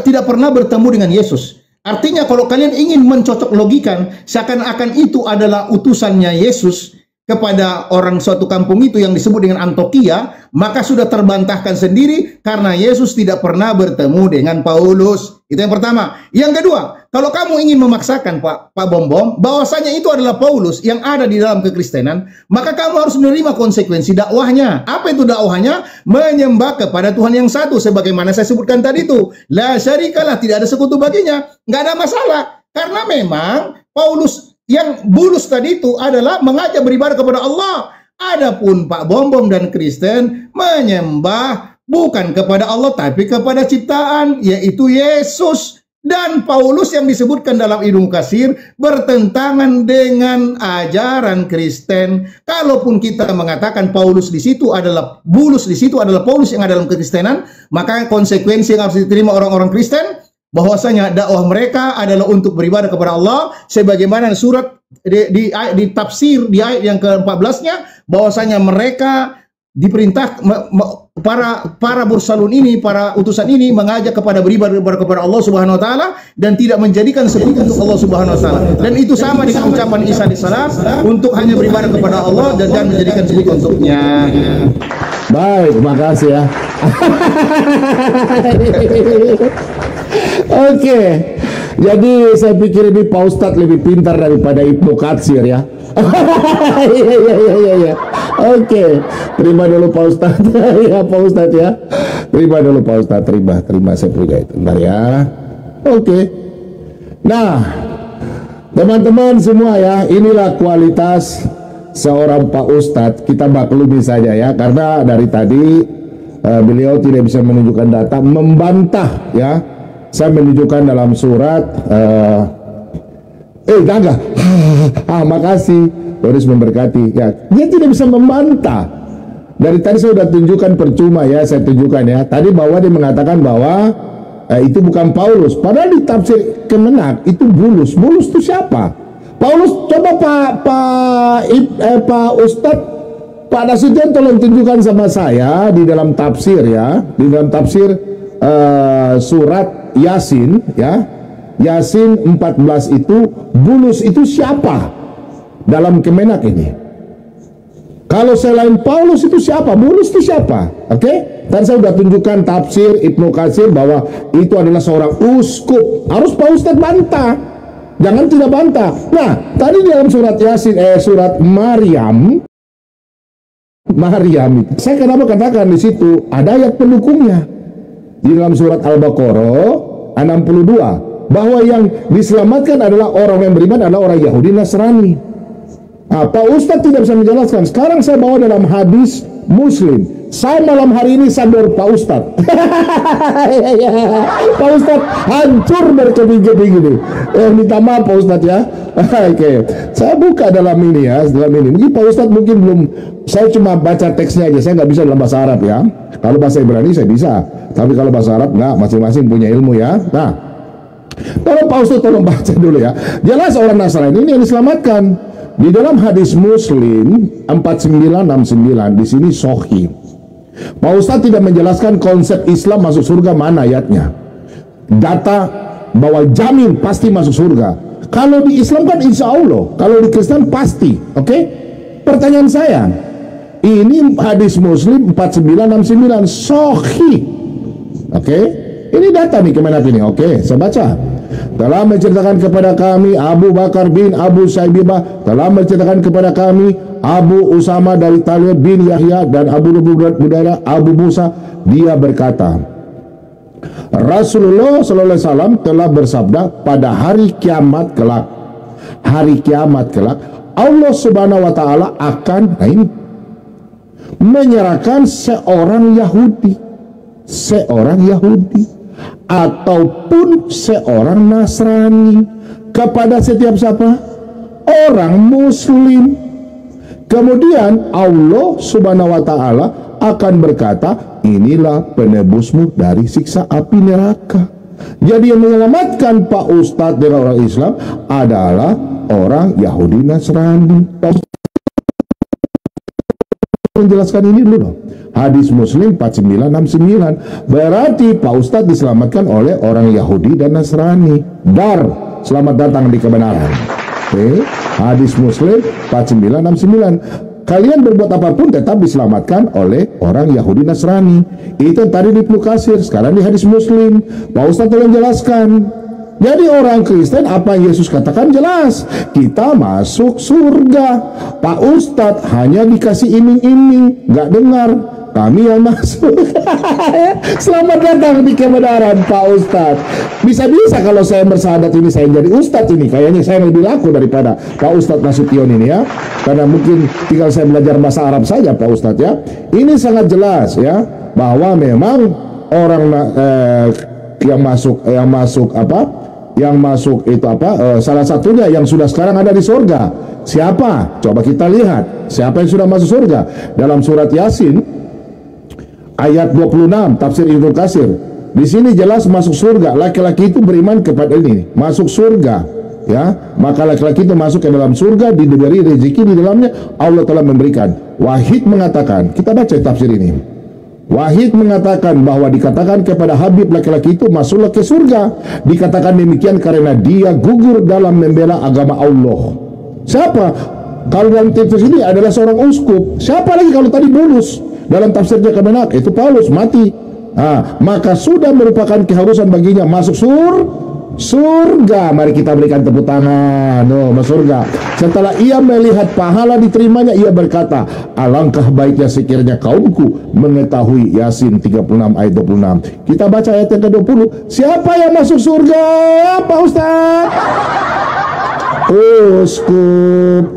tidak pernah bertemu dengan Yesus. Artinya kalau kalian ingin mencocok logikan seakan-akan itu adalah utusannya Yesus kepada orang suatu kampung itu yang disebut dengan Antioquia, maka sudah terbantahkan sendiri karena Yesus tidak pernah bertemu dengan Paulus. Itu yang pertama. Yang kedua, kalau kamu ingin memaksakan Pak Bom-bom bahwasanya itu adalah Paulus yang ada di dalam kekristenan, maka kamu harus menerima konsekuensi dakwahnya. Apa itu dakwahnya? Menyembah kepada Tuhan yang satu, sebagaimana saya sebutkan tadi itu. La syarikalah, tidak ada sekutu baginya. Nggak ada masalah. Karena memang Paulus yang bulus tadi itu adalah mengajak beribadah kepada Allah. Adapun Pak Bom-bom dan Kristen menyembah bukan kepada Allah tapi kepada ciptaan, yaitu Yesus. Dan Paulus yang disebutkan dalam Ibnu Katsir bertentangan dengan ajaran Kristen. Kalaupun kita mengatakan Paulus di situ adalah bulus, di situ adalah Paulus yang ada dalam kekristenan, maka konsekuensi yang harus diterima orang-orang Kristen bahwasanya dakwah mereka adalah untuk beribadah kepada Allah, sebagaimana surat di tafsir di ayat yang ke-14-nya, bahwasanya mereka diperintah, para mursalun ini, para utusan ini mengajak kepada beribadah kepada Allah Subhanahu wa taala dan tidak menjadikan sekutu untuk Allah Subhanahu wa taala. Dan itu sama dengan ucapan Isa alaihissalam untuk hanya beribadah kepada Allah dan menjadikan sekutu untuknya. Baik, makasih ya. Oke, jadi saya pikir ini Pak Ustadz lebih pintar daripada Ibnu Katsir ya. Iya. Oke, terima dulu Pak Ustadz. Ya Pak Ustadz ya, terima dulu Pak Ustadz, terima saya punya itu. Bentar ya. Oke. Nah, teman-teman semua ya, inilah kualitas seorang Pak Ustadz. Kita maklumi saja ya, karena dari tadi beliau tidak bisa menunjukkan data, membantah ya. Saya menunjukkan dalam surat enggak. Makasih, Doris memberkati ya. Dia tidak bisa membantah. Dari tadi saya sudah tunjukkan percuma ya, saya tunjukkan ya. Tadi bahwa dia mengatakan bahwa itu bukan Paulus, padahal di tafsir Kemenak itu bulus. Bulus itu siapa? Paulus, coba Pak Ustadz, Pak Nasution tolong tunjukkan sama saya di dalam tafsir ya, di dalam tafsir surat Yasin ya, Yasin 14 itu bulus itu siapa dalam Kemenak ini? Kalau selain Paulus itu siapa? Bulus itu siapa? Oke? Dan saya sudah tunjukkan tafsir Ibnu Katsir bahwa itu adalah seorang uskup. Harus Pak Ustadz bantah, jangan tidak bantah. Nah, tadi dalam surat Yasin, surat Maryam, saya kenapa katakan di situ ada ayat pendukungnya di dalam surat Al-Baqarah 62 bahwa yang diselamatkan adalah orang yang beriman adalah orang Yahudi Nasrani. Nah, Pak Ustadz tidak bisa menjelaskan. Sekarang saya bawa dalam hadis Muslim. Saya malam hari ini sadar Pak Ustadz. Pak Ustadz hancur berkeping-keping ini. Minta maaf Pak Ustadz ya. Oke, saya buka dalam ini ya, dalam ini. Mungkin Pak Ustadz mungkin belum, saya cuma baca teksnya aja, saya nggak bisa dalam bahasa Arab ya. Kalau bahasa Ibrani saya bisa, tapi kalau bahasa Arab nggak, masing-masing punya ilmu ya. Nah, tolong Pak Ustadz tolong baca dulu ya. Jelas orang Nasrani ini yang diselamatkan. Di dalam hadis Muslim 4969 di sini sahih. Pak Ustadz tidak menjelaskan konsep Islam masuk surga mana ayatnya. Data bahwa jamin pasti masuk surga. Kalau di Islam kan insya Allah, kalau di Kristen pasti. Oke? Pertanyaan saya, ini hadis Muslim 4969 sahih. Oke? Ini data nih Kemenak ini. Oke, saya baca. Telah menceritakan kepada kami Abu Bakar bin Abu Saibibah, telah menceritakan kepada kami Abu Usama dari Talib bin Yahya dan Abu Budara Abu Musa, dia berkata, Rasulullah sallallahu alaihi wasallam telah bersabda, pada hari kiamat kelak, Allah Subhanahu wa taala akan menyerahkan seorang Yahudi ataupun seorang Nasrani kepada setiap siapa? Orang Muslim. Kemudian Allah Subhanahu wa taala akan berkata, inilah penebusmu dari siksa api neraka. Jadi yang menyelamatkan Pak Ustadz dari orang Islam adalah orang Yahudi Nasrani. Menjelaskan ini dulu loh. Hadis Muslim 4969 berarti Pak Ustadz diselamatkan oleh orang Yahudi dan Nasrani. Dar, selamat datang di kebenaran. Oke, hadis Muslim 4969. Kalian berbuat apapun tetap diselamatkan oleh orang Yahudi Nasrani. Itu tadi di Ibnu Katsir, sekarang di hadis Muslim. Pak Ustadz tolong jelaskan. Jadi orang Kristen apa yang Yesus katakan jelas, kita masuk surga. Pak Ustadz hanya dikasih iming-iming, nggak dengar. Kami yang masuk. Selamat datang di kebenaran Pak Ustadz. Bisa-bisa kalau saya bersahadat ini saya jadi Ustadz ini, kayaknya saya lebih laku daripada Pak Ustadz Nasution ini ya. Karena mungkin tinggal saya belajar bahasa Arab saja Pak Ustadz ya. Ini sangat jelas ya bahwa memang orang yang masuk itu salah satunya yang sudah sekarang ada di surga. Siapa? Coba kita lihat siapa yang sudah masuk surga. Dalam surat Yasin ayat 26 tafsir Ibnu Katsir. Di sini jelas masuk surga. Laki-laki itu beriman kepada ini, masuk surga. Ya, maka laki-laki itu masuk ke dalam surga, diberi rezeki di dalamnya. Allah telah memberikan. Wahid mengatakan, kita baca tafsir ini. Wahid mengatakan bahwa dikatakan kepada Habib laki-laki itu masuklah ke surga. Dikatakan demikian karena dia gugur dalam membela agama Allah. Siapa? Kalau dalam tafsir ini adalah seorang uskup. Siapa lagi kalau tadi Bulus? Dalam tafsirnya Kemenak itu Paulus mati. Maka sudah merupakan keharusan baginya masuk surga. Mari kita berikan tepuk tangan. Masuk surga. Setelah ia melihat pahala diterimanya, ia berkata, alangkah baiknya sekiranya kaumku mengetahui. Yasin 36 ayat 26. Kita baca ayat yang ke-20. Siapa yang masuk surga Pak Ustaz? Uskup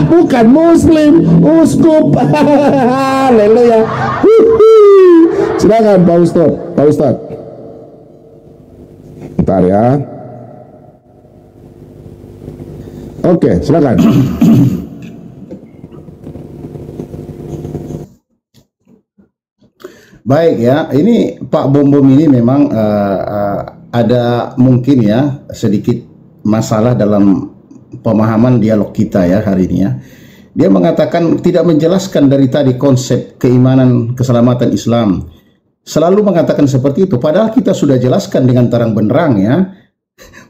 bukan Muslim, uskup. Haleluya. Silakan Pak Ustaz. Bentar ya. Oke, silakan. Baik ya, ini Pak Bom ini memang ada mungkin ya sedikit masalah dalam pemahaman dialog kita ya hari ini ya. Dia mengatakan tidak menjelaskan dari tadi konsep keimanan keselamatan Islam. Selalu mengatakan seperti itu, padahal kita sudah jelaskan dengan terang benderang ya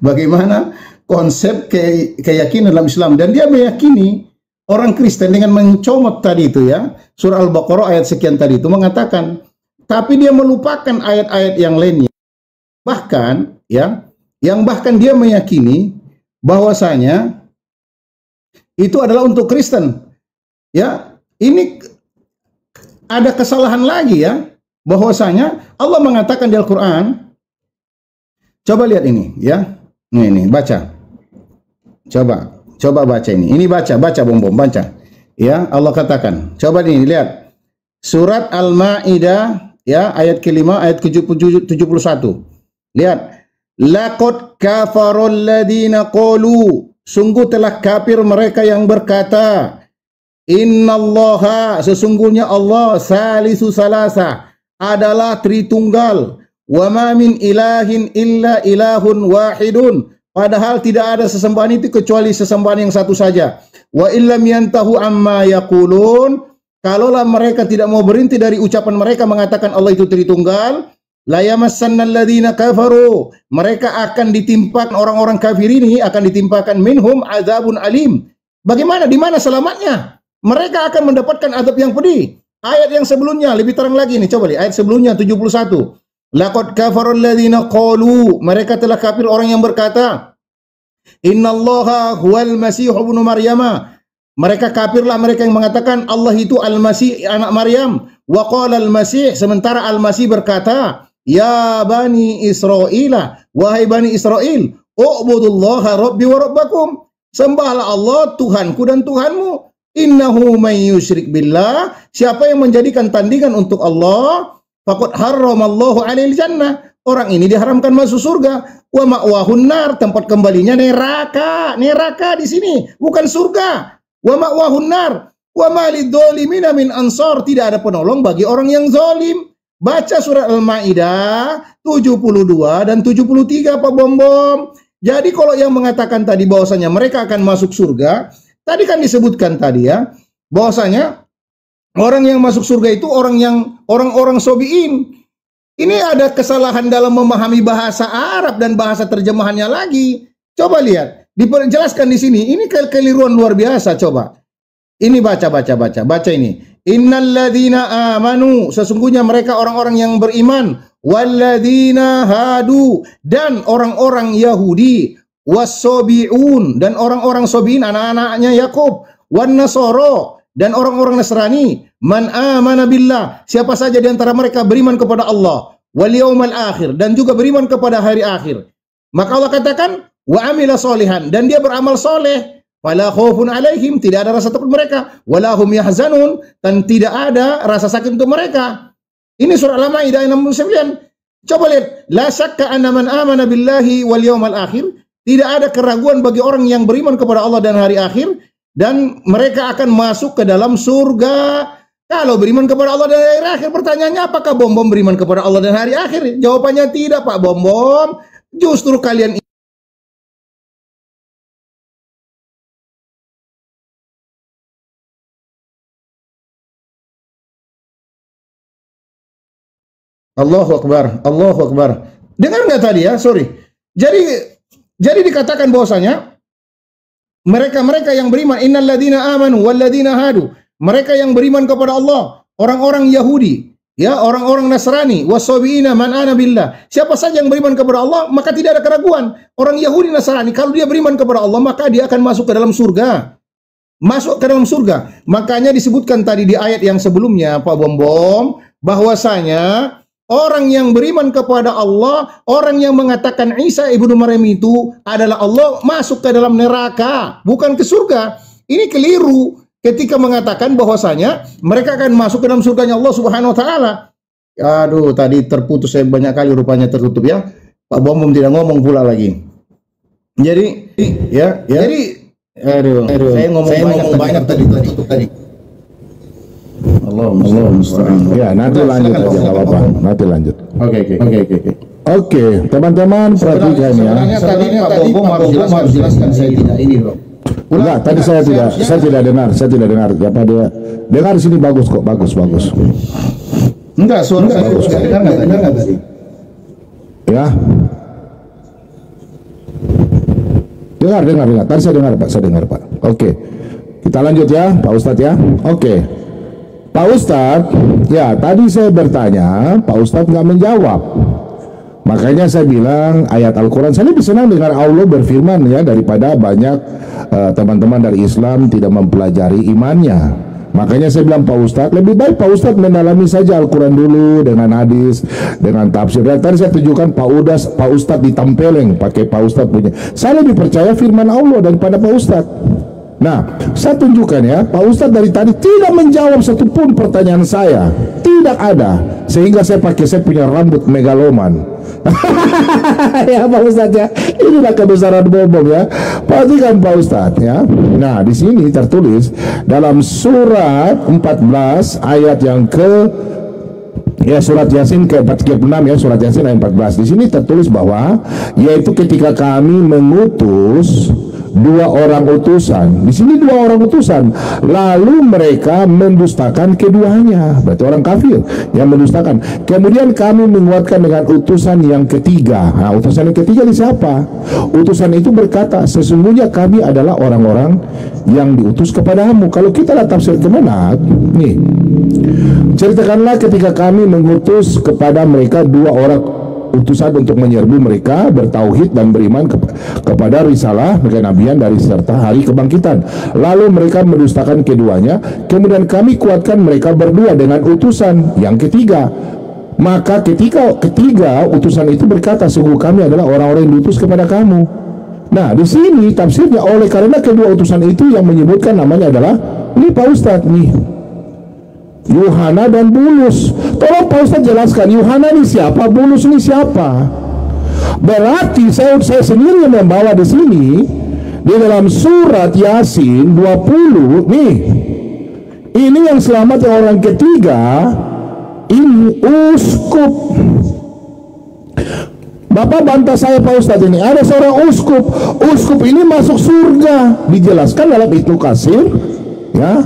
bagaimana konsep keyakinan dalam Islam. Dan dia meyakini orang Kristen dengan mencomot tadi itu ya, surah Al-Baqarah ayat sekian tadi itu mengatakan, tapi dia melupakan ayat-ayat yang lainnya. Bahkan ya, yang bahkan dia meyakini bahwasanya itu adalah untuk Kristen. Ya, ini ada kesalahan lagi ya, bahwasanya Allah mengatakan di Al-Qur'an. Coba lihat ini ya. Ini baca. Coba baca ini. Ini baca Bom baca. Ya, Allah katakan. Coba nih lihat. Surat Al-Maidah ya, ayat ke-5 ayat ke-71. Lihat. Laqad kafarul ladina qalu, sungguh telah kafir mereka yang berkata, innallaha, sesungguhnya Allah, salisu salasa, adalah tritunggal, wa ma min ilahin illa ilahun wahidun, padahal tidak ada sesembahan itu kecuali sesembahan yang satu saja. Wa illam yantahu amma yaqulun, kalaulah mereka tidak mau berhenti dari ucapan mereka mengatakan Allah itu tritunggal, la yamassannal ladzina kafaru, mereka akan ditimpakan, orang-orang kafir ini akan ditimpakan minhum azabun alim. Bagaimana, di mana selamatnya? Mereka akan mendapatkan azab yang pedih. Ayat yang sebelumnya lebih terang lagi nih, coba lihat ayat sebelumnya 71. Laqad kafarul ladzina qalu, mereka telah kafir orang yang berkata, innallaha huwal masih ibnu maryama, mereka kafirlah mereka yang mengatakan Allah itu Al-Masih, anak Maryam. Wa qala Al-Masih, sementara Al-Masih berkata, ya bani Israila, wahai bani Israel, u'budullaha rabbi wa rabbakum, sembahlah Allah Tuhanku dan Tuhanmu. Innahu may yusyrik billah, siapa yang menjadikan tandingan untuk Allah, faqad harramallahu 'alaihil jannah, orang ini diharamkan masuk surga. Wa ma'wahun nar, tempat kembalinya neraka. Neraka di sini bukan surga. Wa ma'wahun nar wa ma lidzalimina min ansar, tidak ada penolong bagi orang yang zalim. Baca surat Al-Maidah 72 dan 73 Pak Bom. Jadi kalau yang mengatakan tadi bahwasanya mereka akan masuk surga, tadi kan disebutkan tadi ya, bahwasanya orang yang masuk surga itu orang-orang sobiin. Ini ada kesalahan dalam memahami bahasa Arab dan bahasa terjemahannya lagi. Coba lihat, dijelaskan di sini. Ini kekeliruan luar biasa. Coba. Ini baca ini. Innalladzina amanu, sesungguhnya mereka orang-orang yang beriman, walladzina hadu, dan orang-orang Yahudi, wassobi'un, dan orang-orang sobi'in, anak-anaknya Yakub, wan nasoro, dan orang-orang Nasrani, man amana billah, siapa saja di antara mereka beriman kepada Allah, wal yaumal akhir, dan juga beriman kepada hari akhir. Maka Allah katakan, wa amila solihan, dan dia beramal soleh, fala khaufun alaihim, tidak ada rasa takut mereka, wala hum yahzanun, dan tidak ada rasa sakit untuk mereka. Ini surah Al-Maidah 69. Coba lihat, la syakka anna man amana billahi wal yaumal akhir, tidak ada keraguan bagi orang yang beriman kepada Allah dan hari akhir, dan mereka akan masuk ke dalam surga. Kalau beriman kepada Allah dan hari akhir, pertanyaannya apakah Bom beriman kepada Allah dan hari akhir? Jawabannya tidak, Pak Bom. Justru kalian Allahu Akbar, Allahu Akbar. Dengar nggak tadi ya? Sorry. Jadi dikatakan bahwasanya mereka yang beriman, innalladzina amanu walladzina hadu, mereka yang beriman kepada Allah, orang-orang Yahudi, ya, orang-orang Nasrani, wasabiina man ana billah, siapa saja yang beriman kepada Allah maka tidak ada keraguan. Orang Yahudi Nasrani kalau dia beriman kepada Allah maka dia akan masuk ke dalam surga. Masuk ke dalam surga. Makanya disebutkan tadi di ayat yang sebelumnya Pak Bom bahwasanya orang yang beriman kepada Allah, orang yang mengatakan Isa ibnu Maryam itu adalah Allah, masuk ke dalam neraka, bukan ke surga. Ini keliru ketika mengatakan bahwasanya mereka akan masuk ke dalam surganya Allah Subhanahu wa taala. Aduh, tadi terputus saya banyak kali, rupanya tertutup ya. Pak Bom tidak ngomong pula lagi. Jadi saya ngomong banyak tadi. Allah musta'an. Ya, nanti lanjut aja, enggak apa-apa. Nanti lanjut. Oke, teman-teman perhatikan ya. Tadi Pak Bom harus jelaskan, saya tidak ini loh. Enggak, tadi saya tidak dengar. Apa dia? Dengar sini bagus kok, bagus. Enggak, suara saya bagus. Dengar tadi. Ya. Dengar. Tadi saya dengar, Pak. Oke. Kita lanjut ya, Pak Ustadz ya. Oke. Pak Ustadz, ya tadi saya bertanya, Pak Ustadz nggak menjawab. Makanya saya bilang ayat Al-Quran, saya lebih senang dengar Allah berfirman ya daripada banyak teman-teman dari Islam tidak mempelajari imannya. Makanya saya bilang Pak Ustadz, lebih baik Pak Ustadz mendalami saja Al-Quran dulu dengan hadis, dengan tafsir. Dan tadi saya tunjukkan Pak Ustadz ditempeleng pakai Pak Ustadz punya. Saya lebih percaya firman Allah daripada Pak Ustadz. Nah, saya tunjukkan ya, Pak Ustadz dari tadi tidak menjawab satupun pertanyaan saya, tidak ada, sehingga saya punya rambut megaloman. Ya Pak Ustadz ya, inilah kebesaran bom ya. Perhatikan Pak Ustadz ya. Nah di sini tertulis dalam surat 14 ayat yang surat Yasin ke-46 ya, surat Yasin ayat 14. Di sini tertulis bahwa yaitu ketika kami mengutus dua orang utusan. Di sini dua orang utusan, lalu mereka mendustakan keduanya. Berarti orang kafir yang mendustakan. Kemudian kami menguatkan dengan utusan yang ketiga. Nah, utusan yang ketiga ini siapa? Utusan itu berkata, sesungguhnya kami adalah orang-orang yang diutus kepadamu. Kalau kita lihat tafsir Kemenak, nih, ceritakanlah ketika kami mengutus kepada mereka dua orang utusan untuk menyerbu mereka bertauhid dan beriman kepada risalah kenabian dari serta hari kebangkitan. Lalu mereka mendustakan keduanya. Kemudian kami kuatkan mereka berdua dengan utusan yang ketiga. Maka ketiga utusan itu berkata, sungguh kami adalah orang-orang yang diutus kepada kamu. Nah di sini tafsirnya, oleh karena kedua utusan itu yang menyebutkan namanya adalah ini Pak Ustadz nih, Yuhana dan Bulus. Tolong Pak Ustadz jelaskan, Yuhana ini siapa, Bulus ini siapa? Berarti saya sendiri yang membawa di sini di dalam surat Yasin 20 nih. Ini yang selamat yang orang ketiga ini uskup. Bapak bantah saya Pak Ustadz, ini ada seorang uskup. Uskup ini masuk surga. Dijelaskan dalam Ibnu Katsir ya.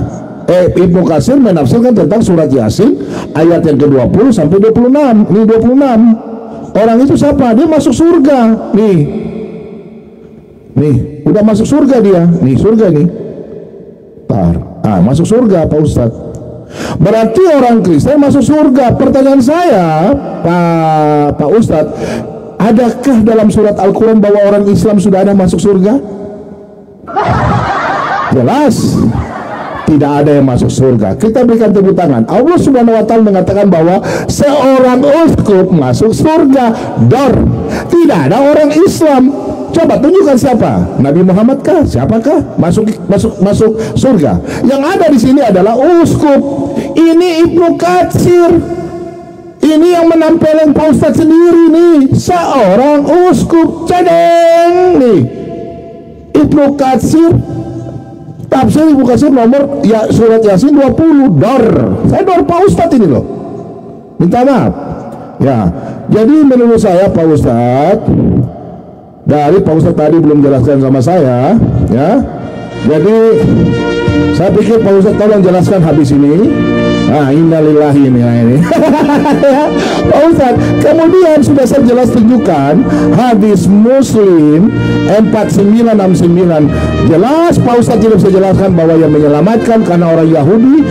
Ibnu Katsir menafsirkan tentang surat Yasin ayat yang ke-20 sampai 26. Ini 26. Orang itu siapa? Dia masuk surga. Nih, udah masuk surga dia. Nih, surga nih. Masuk surga Pak Ustadz. Berarti orang Kristen masuk surga. Pertanyaan saya, Pak Ustadz, adakah dalam surat Al-Quran bahwa orang Islam sudah ada masuk surga? Jelas tidak ada yang masuk surga. Kita berikan tepuk tangan. Allah Subhanahu wa Ta'ala mengatakan bahwa seorang uskup masuk surga. Tidak ada orang Islam. Coba tunjukkan siapa? Nabi Muhammad kah? Siapakah masuk surga? Yang ada di sini adalah uskup. Ini Ibnu Katsir. Ini yang menampilkan Pak Ustadz sendiri nih. Seorang uskup. Cedeng nih. Ibnu Katsir. Tafsir Ibnu Katsir nomor ya surat Yasin 20. Saya Pak Ustadz ini loh. Minta maaf. Ya. Jadi menurut saya Pak Ustadz, dari Pak Ustadz tadi belum jelaskan sama saya, ya. Jadi saya pikir Pak Ustadz tolong jelaskan habis ini. Innalillahi ini. Pak Ustadz, kemudian sudah saya jelas tunjukkan hadis Muslim 4969. Jelas Pak Ustadz tidak bisa jelaskan bahwa yang menyelamatkan karena orang Yahudi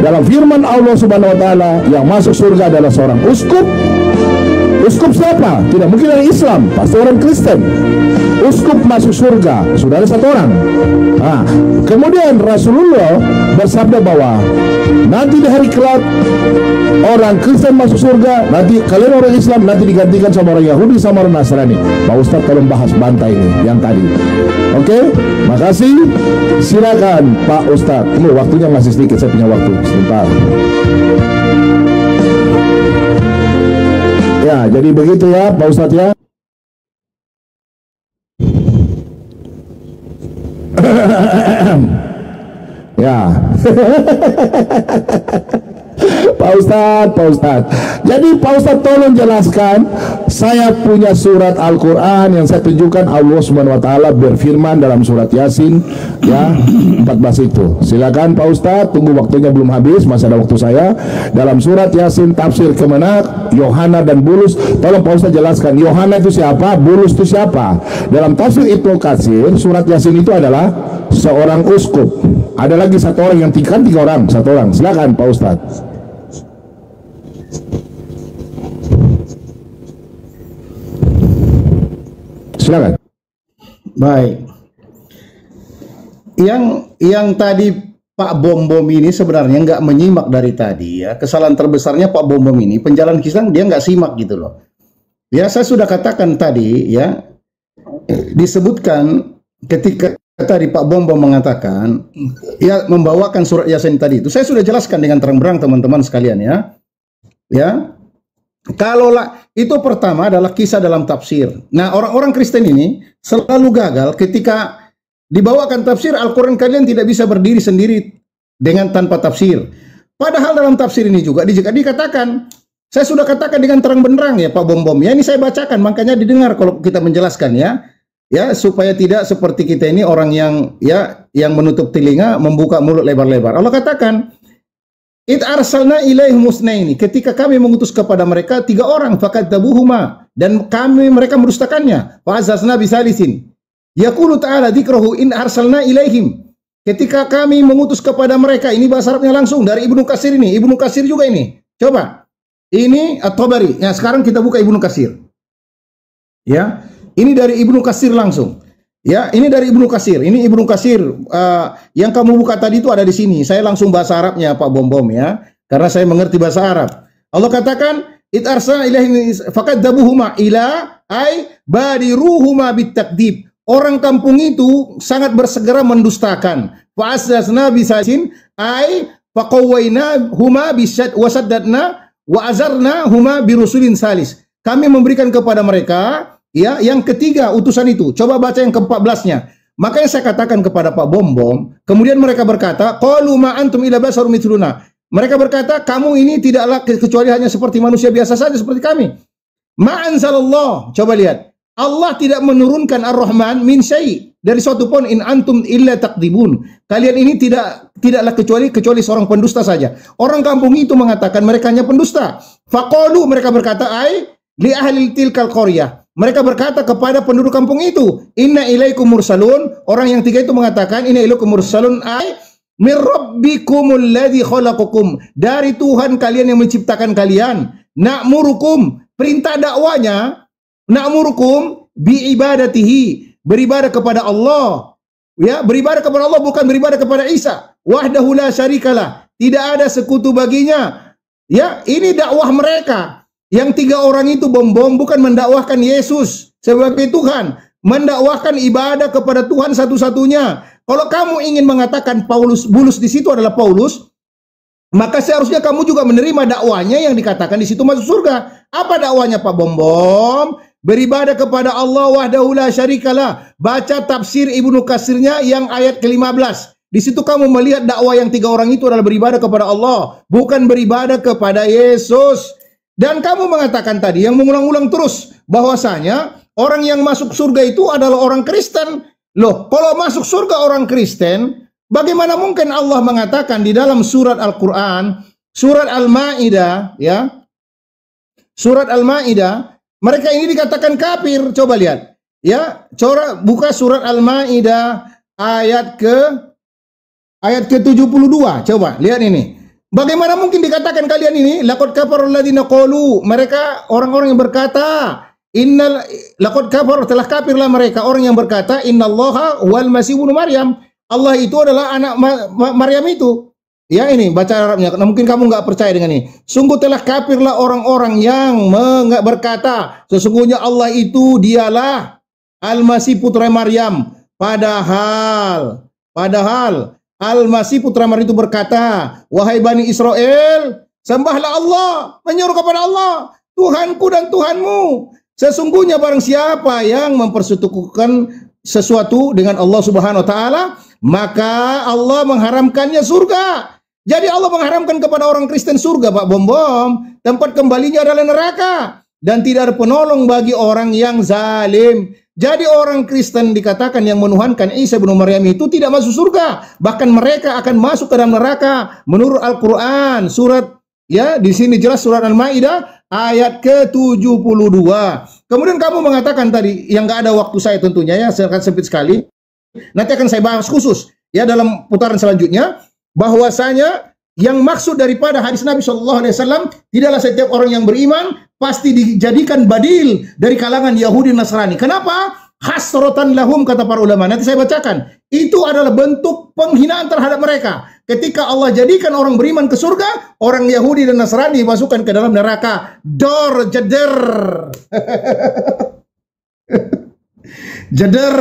dalam firman Allah Subhanahu wa Ta'ala yang masuk surga adalah seorang uskup. Uskup siapa? Tidak mungkin dari Islam, pasti orang Kristen. Uskup masuk surga, sudah ada satu orang. Kemudian Rasulullah bersabda bahwa nanti di hari kelak orang Kristen masuk surga, nanti kalian orang Islam nanti digantikan sama orang Yahudi sama orang Nasrani. Pak Ustadz tolong bahas bantai ini yang tadi. Oke, makasih. Silakan Pak Ustadz. Ini waktunya masih sedikit, saya punya waktu sebentar. Ya, jadi begitu ya Pak Ustadz ya. Ya. Pak Ustadz. Jadi Pak Ustadz tolong jelaskan. Saya punya surat Al-Quran yang saya tunjukkan Allah Subhanahu wa Ta'ala berfirman dalam surat Yasin ya 14 itu. Silakan Pak Ustadz, tunggu waktunya belum habis, masih ada waktu saya. Dalam surat Yasin tafsir Kemenak, Yohana dan Bulus. Tolong Pak Ustadz jelaskan, Yohana itu siapa, Bulus itu siapa. Dalam tafsir Ibnu Katsir, surat Yasin itu adalah seorang uskup. Ada lagi satu orang yang tiga orang, satu orang. Silakan Pak Ustadz. Silakan. Baik. Yang tadi Pak Bom ini sebenarnya nggak menyimak dari tadi ya. Kesalahan terbesarnya Pak Bom ini penjalan Kristen dia nggak simak gitu loh. Ya saya sudah katakan tadi ya, disebutkan ketika tadi Pak Bom mengatakan ya membawakan surat Yasin tadi itu. Saya sudah jelaskan dengan terang-benderang teman-teman sekalian ya. Ya. Kalaulah itu pertama adalah kisah dalam tafsir. Nah, orang-orang Kristen ini selalu gagal ketika dibawakan tafsir Al-Quran, kalian tidak bisa berdiri sendiri dengan tanpa tafsir. Padahal dalam tafsir ini juga dikatakan, saya sudah katakan dengan terang benderang ya Pak Bom ya, ini saya bacakan, makanya didengar kalau kita menjelaskan ya. Ya, supaya tidak seperti kita ini orang yang menutup telinga, membuka mulut lebar-lebar. Allah katakan, Id arsalna ilaihim musnaini, ketika kami mengutus kepada mereka 3 orang, fakadzabuhuma, dan mereka mendustakannya. Fa azazna bisalisin. Yaqulu ta'ala dzikrahu in arsalna ilaihim. Ketika kami mengutus kepada mereka, ini bahasa Arabnya langsung dari Ibnu Katsir ini. Ibnu Katsir juga ini. Coba. Ini At-Tabari. Ya, sekarang kita buka Ibnu Katsir. Ya. Ini dari Ibnu Katsir langsung. Ya, ini dari Ibnu Katsir. Ini Ibnu Katsir yang kamu buka tadi itu ada di sini. Saya langsung bahasa Arabnya Pak Bom ya, karena saya mengerti bahasa Arab. Allah katakan, "Id arsalna ilaihim fakadzabuhuma ila ay badiruhuma bitakdzib." Orang kampung itu sangat bersegera mendustakan. Fa asdasna bisasin ay faqawaina huma bisyad wasaddadna wa azarna huma birusulin salis. Kami memberikan kepada mereka ya, yang ketiga utusan itu. Coba baca yang ke-14-nya. Makanya saya katakan kepada Pak Bom, kemudian mereka berkata, qalu ma antum illa basharun mithluna. Mereka berkata, kamu ini tidaklah kecuali hanya seperti manusia biasa saja seperti kami. Ma anzalallah. Coba lihat. Allah tidak menurunkan Ar-Rahman min syai', dari suatu pun, in antum illa takdibun. Kalian ini tidaklah kecuali seorang pendusta saja. Orang kampung itu mengatakan mereka hanya pendusta. Faqalu, mereka berkata, ai li ahli tilkal qaryah. Mereka berkata kepada penduduk kampung itu, inna ilaikum mursalun. Orang yang 3 itu mengatakan, inna ilaikum mursalun ay mir rabbikumul ladzi khalaqakum. Dari Tuhan kalian yang menciptakan kalian. Na'murukum, perintah dakwanya, na'murukum bi ibadatihi, beribadah kepada Allah. Ya, beribadah kepada Allah, bukan beribadah kepada Isa. Wahdahu la syarikalah, tidak ada sekutu baginya. Ya, ini dakwah mereka. Yang 3 orang itu Bom bukan mendakwahkan Yesus sebagai Tuhan, mendakwahkan ibadah kepada Tuhan satu-satunya. Kalau kamu ingin mengatakan Paulus bulus di situ adalah Paulus, maka seharusnya kamu juga menerima dakwanya yang dikatakan di situ masuk surga. Apa dakwanya Pak Bom? Beribadah kepada Allah wahdahu la syarikalah. Baca tafsir Ibnu Katsirnya yang ayat ke-15. Di situ kamu melihat dakwah yang 3 orang itu adalah beribadah kepada Allah, bukan beribadah kepada Yesus. Dan kamu mengatakan tadi, yang mengulang-ulang terus, bahwasanya orang yang masuk surga itu adalah orang Kristen. Loh, kalau masuk surga orang Kristen, bagaimana mungkin Allah mengatakan di dalam surat Al-Quran, surat Al-Ma'idah, ya, surat Al-Ma'idah, mereka ini dikatakan kafir. Coba lihat, ya, buka surat Al-Ma'idah ayat ke-72. Coba lihat ini. Bagaimana mungkin dikatakan kalian ini laqad kafara alladziina qalu, mereka orang-orang yang berkata laqad kafara, telah kafirlah mereka orang yang berkata innallaha wal masih ibnu Maryam, Allah itu adalah anak Maryam itu. Ya, ini baca Arabnya. Nah, mungkin kamu nggak percaya dengan ini. Sungguh telah kafirlah orang-orang yang berkata sesungguhnya Allah itu dialah Al-Masih putra Maryam. Padahal Al-Masih putra Maryam itu berkata, wahai Bani Israel, sembahlah Allah, menyuruh kepada Allah, Tuhanku dan Tuhanmu. Sesungguhnya barang siapa yang mempersekutukan sesuatu dengan Allah Subhanahu wa taala, maka Allah mengharamkannya surga. Jadi Allah mengharamkan kepada orang Kristen surga, Pak Bom, tempat kembalinya adalah neraka, dan tidak ada penolong bagi orang yang zalim. Jadi orang Kristen dikatakan yang menuhankan Isa bin Maryam itu tidak masuk surga, bahkan mereka akan masuk ke dalam neraka menurut Al-Qur'an. Surat, ya, di sini jelas surat Al-Maidah ayat ke-72. Kemudian kamu mengatakan tadi, yang nggak ada waktu saya tentunya ya, sangat sempit sekali. Nanti akan saya bahas khusus ya dalam putaran selanjutnya, bahwasanya yang maksud daripada hadis Nabi SAW tidaklah setiap orang yang beriman pasti dijadikan badil dari kalangan Yahudi dan Nasrani. Kenapa? Hasratan lahum, kata para ulama. Nanti saya bacakan. Itu adalah bentuk penghinaan terhadap mereka. Ketika Allah jadikan orang beriman ke surga, orang Yahudi dan Nasrani dimasukkan ke dalam neraka. Dor jeder. Jeder.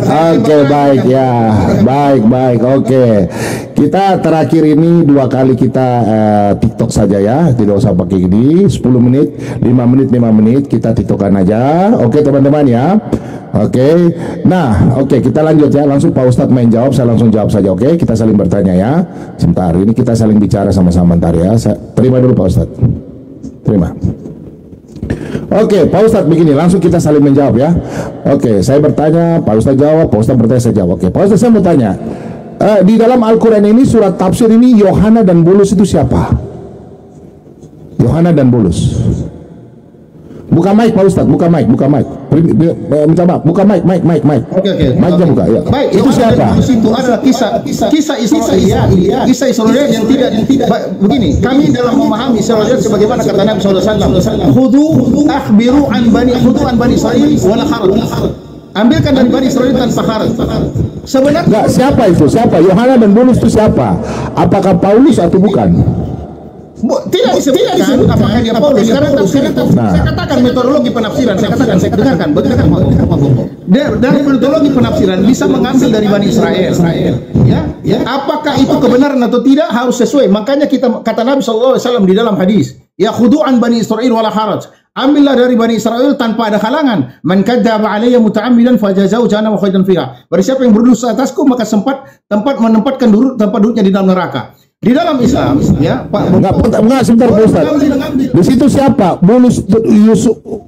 Oke, baik ya, baik. Oke, kita terakhir ini 2 kali kita TikTok saja ya, tidak usah pakai gini. 10 menit, 5 menit kita TikTokan aja. Oke teman-teman ya. Oke, nah kita lanjut ya. Langsung Pak Ustadz main jawab, saya langsung jawab saja. Oke, kita saling bertanya ya. Sebentar, ini kita saling bicara sama-sama bentar ya. Terima dulu Pak Ustadz. Terima. Oke, Pak Ustadz begini, langsung kita saling menjawab ya. Oke, saya bertanya, Pak Ustadz jawab, Pak Ustadz bertanya, saya jawab. Oke, Pak Ustadz saya mau tanya, di dalam Al-Quran ini surat tafsir ini Yohana dan Bulus itu siapa? Yohana dan Bulus. Buka mic Pak Ustadz, buka mic. Minta maaf, buka mic. Oke. Mic-nya buka, ya. Baik, itu siapa? Itu adalah kisah Israel yang tidak begini. Kami dalam memahami Israel sebagaimana kata Nabi SAW, "Khudu akhbiru an bani Israil wala haraj." Ambilkan dari Bani Israel tanpa haraj. Sebenarnya enggak, siapa itu? Siapa? Yohana dan Bulus itu siapa? Apakah Paulus atau bukan? Tidak disebutkan apakah dia Paulus. Sekarang saya katakan metodologi penafsiran. Saya dengarkan. Dari metodologi penafsiran bisa mengambil dari Bani Israel. Ya. Apakah itu kebenaran atau tidak harus sesuai. Makanya kata Nabi SAW di dalam hadis, ya khudu'an Bani Israel wala haraj. Ambillah dari Bani Israel tanpa ada halangan. Man kadzdzaba alayya muta'ammidan fajazau jahannam khalidan fiha. Barang siapa yang berdusta atasku maka tempat menempatkan tempat duduknya di dalam neraka. Di dalam Islam, ya Pak. Enggak, sebentar Pak Ustaz. Di situ siapa? Bulus,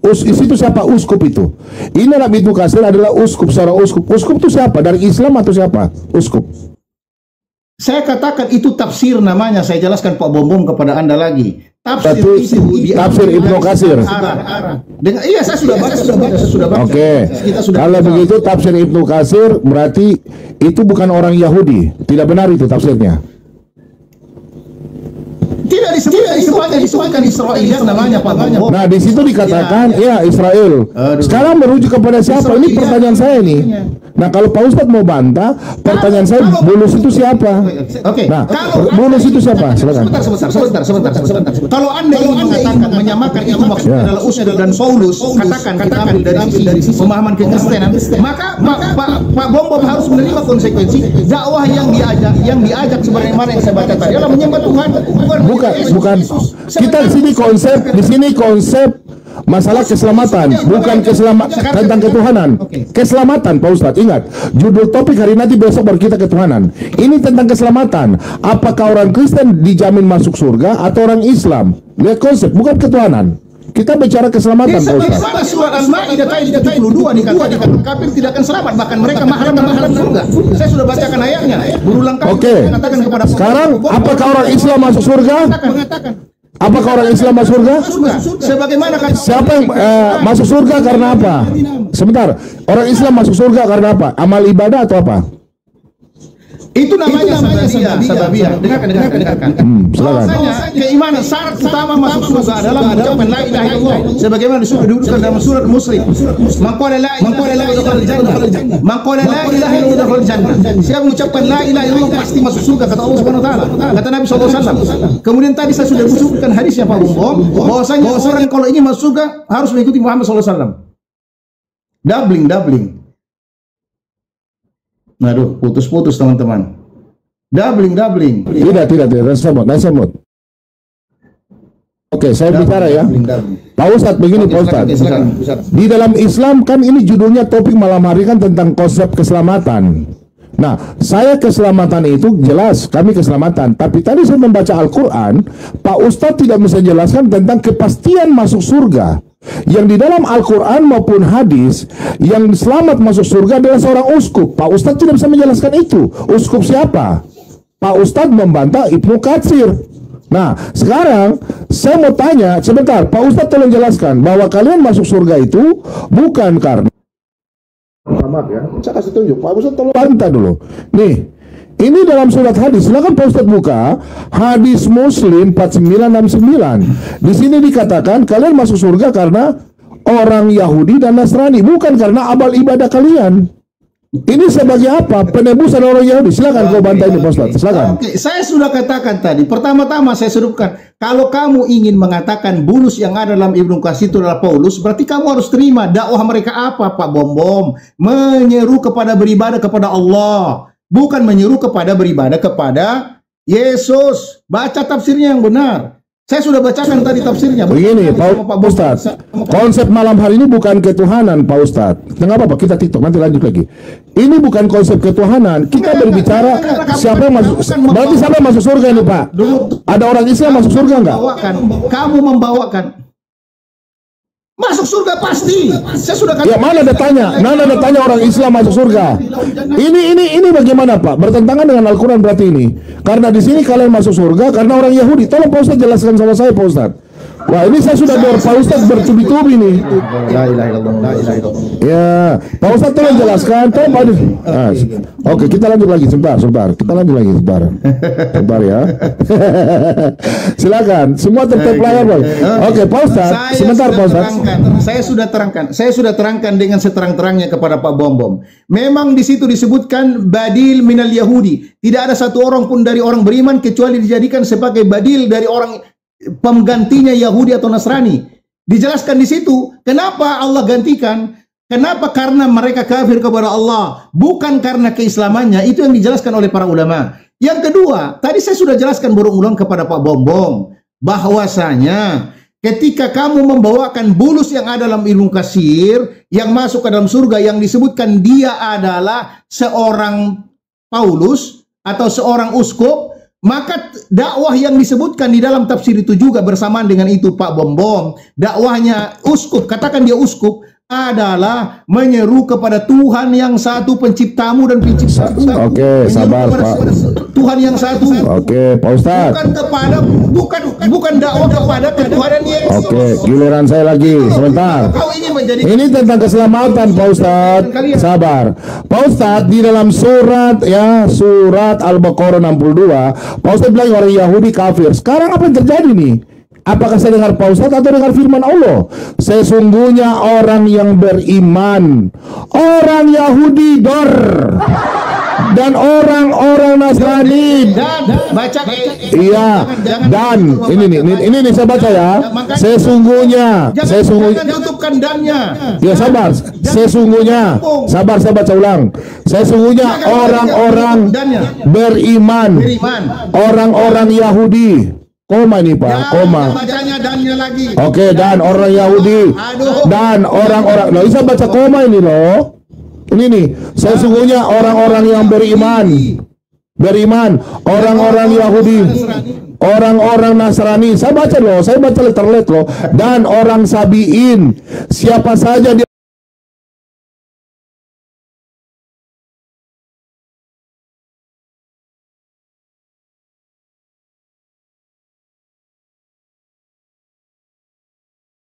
di situ siapa uskup itu? Ini Nabi Ibnu Katsir adalah uskup, seorang uskup. Uskup itu siapa? Dari Islam atau siapa? Uskup. Saya katakan itu tafsir namanya. Saya jelaskan Pak Bom kepada Anda lagi. Tafsir Ibnu Katsir. Iya, saya sudah baca. Oke. Kalau begitu tafsir Ibnu Katsir berarti itu bukan orang Yahudi. Tidak benar itu tafsirnya. Tidak disebutkan Israel namanya Pak Bom. Nah, di situ dikatakan ya Israel. Sekarang merujuk kepada siapa? Ini pertanyaan saya nih. Nah, kalau Pak Ustadz mau bantah, pertanyaan saya Bulus itu siapa? Oke. Nah, Bulus itu siapa? Silakan. Sebentar. Kalau Anda ingin mengatakan menyamakan itu maksudnya adalah uskup dan Paulus, katakan kita ambil dari sisi pemahaman kekristenan, maka Pak Bom harus menerima konsekuensi dakwah yang diajak sebagaimana yang saya baca tadi adalah menyembah Tuhan. Bukan. Kita di sini konsep masalah keselamatan, bukan tentang ketuhanan. Keselamatan, Pak Ustadz, ingat. Judul topik hari nanti besok baru kita ketuhanan. Ini tentang keselamatan. Apakah orang Kristen dijamin masuk surga atau orang Islam? Lihat konsep, bukan ketuhanan. Kita bicara keselamatan, Pak Ustadz. Pada surat Al-Maidah ayat 72 dikatakan kafir tidak akan selamat, bahkan mereka mahram surga. Saya sudah bacakan ayatnya. Berulang kali. Oke. Sekarang apakah orang Islam masuk surga? Apakah orang Islam masuk surga? Sebagaimana siapa yang masuk surga karena apa? Sebentar. Orang Islam masuk surga karena apa? Amal ibadah atau apa? Itu namanya sababiyah. Dengarkan. Bahwasanya keimanan syarat utama masuk surga adalah mengucapkan la ilaha illallah sebagaimana disebutkan dalam surat Muslim. Man qala la ilaha illallah man qala la ilaha illallah jannah. Siapa mengucapkan la ilaha illallah pasti masuk surga kata Allah Subhanahu wa taala. Kata Nabi SAW. Kemudian tadi saya sudah sebutkan hadisnya Pak Bom bahwasanya orang kalau ingin masuk surga harus mengikuti Muhammad SAW. Doubling. Aduh, putus teman-teman. Doubling. Tidak. Resemut. Oke, saya bicara ya. Pak Ustadz, begini Pak Ustadz. Di dalam Islam kan ini judulnya topik malam hari kan tentang konsep keselamatan. Nah, saya keselamatan itu jelas, kami keselamatan. Tapi tadi saya membaca Al-Quran, Pak Ustadz tidak bisa jelaskan tentang kepastian masuk surga. Yang di dalam Al-Quran maupun hadis, yang selamat masuk surga adalah seorang uskup. Pak Ustadz tidak bisa menjelaskan itu. Uskup siapa? Pak Ustadz membantah Ibnu Katsir. Nah, sekarang saya mau tanya, sebentar, Pak Ustadz tolong jelaskan bahwa kalian masuk surga itu bukan karena ya. Saya kasih tunjuk, Pak Ustadz tolong bantah dulu. Nih, ini dalam surat hadis, silakan Pak Ustadz buka hadis Muslim 4969. Di sini dikatakan kalian masuk surga karena orang Yahudi dan Nasrani, bukan karena amal ibadah kalian. Ini sebagai apa? Penebusan orang Yahudi. Silakan kau bantah ini, Pak Ustaz. Silakan. Oke, saya sudah katakan tadi. Pertama-tama saya sebutkan, kalau kamu ingin mengatakan Bulus yang ada dalam Ibnu Katsir itu adalah Paulus, berarti kamu harus terima dakwah mereka apa, Pak Bom? Menyeru kepada beribadah kepada Allah, bukan menyeru kepada beribadah kepada Yesus. Baca tafsirnya yang benar. Saya sudah bacakan tadi tafsirnya. Begini, Pak Ustaz, konsep malam hari ini bukan ketuhanan, Pak Ustaz. Nggak apa-apa, kita TikTok, nanti lanjut lagi. Ini bukan konsep ketuhanan. Kita berbicara siapa yang masuk. Berarti siapa yang masuk surga ini, Pak? Ada orang Islam masuk surga nggak? Kamu membawakan. Masuk surga pasti. Saya sudah katakan. Ya mana ada tanya orang Islam masuk surga. Ini bagaimana, Pak? Bertentangan dengan Al-Qur'an berarti ini. Karena di sini kalian masuk surga karena orang Yahudi. Tolong Pak Ustaz jelaskan sama saya, Pak Ustaz. Wah, ini saya sudah dengar Pak Ustaz bertubi-tubi nih. La ilaha illallah, la ilaha illallah. Ya, Pak Ustaz tolong jelaskan. Oke, kita lanjut lagi sebentar. Kita lanjut lagi sebentar ya. Silakan, semua tetap layar, Boy. Oke, Pak Ustaz, sebentar Pak Ustaz. Saya sudah terangkan dengan seterang-terangnya kepada Pak Bom. Memang di situ disebutkan badil minal Yahudi. Tidak ada satu orang pun dari orang beriman kecuali dijadikan sebagai badil dari orang penggantinya Yahudi atau Nasrani. Dijelaskan di situ kenapa Allah gantikan. Kenapa? Karena mereka kafir kepada Allah, bukan karena keislamannya. Itu yang dijelaskan oleh para ulama. Yang kedua, tadi saya sudah jelaskan berulang-ulang kepada Pak Bom bahwasanya ketika kamu membawakan Bulus yang ada dalam Ibnu Katsir yang masuk ke dalam surga, yang disebutkan dia adalah seorang Paulus atau seorang uskup, maka dakwah yang disebutkan di dalam tafsir itu juga bersamaan dengan itu, Pak Bom. Dakwahnya uskup, katakan dia uskup, adalah menyeru kepada Tuhan yang satu, penciptamu dan pencipta. Oke, sabar Pak. Tuhan yang satu. Oke, Pak Ustaz. Bukan dakwah kepada ketuhanan Yesus. Oke, giliran saya lagi. Sebentar. Ini tentang keselamatan, Pak Ustaz. Sabar. Pak Ustaz, di dalam surat Al-Baqarah 62, Pak Ustaz bilang orang Yahudi kafir. Sekarang apa yang terjadi nih? Apakah saya dengar Pak Ustaz atau dengar firman Allah? Sesungguhnya orang yang beriman, orang Yahudi dan orang-orang Nasrani. Baca. Iya. Dan ini saya baca ya. Sesungguhnya. Tutupkan dannya. Ya sabar. Sesungguhnya. Sabar, saya baca ulang. Sesungguhnya orang-orang beriman, orang-orang Yahudi. Koma ini Pak, koma. Oke, dan orang Yahudi dan orang-orang. Loh, bisa baca koma ini loh. Ini nih, sesungguhnya orang-orang yang beriman, orang-orang Yahudi, orang-orang Nasrani. Saya baca loh, saya baca letterlet loh. Dan orang Sabiin, siapa saja dia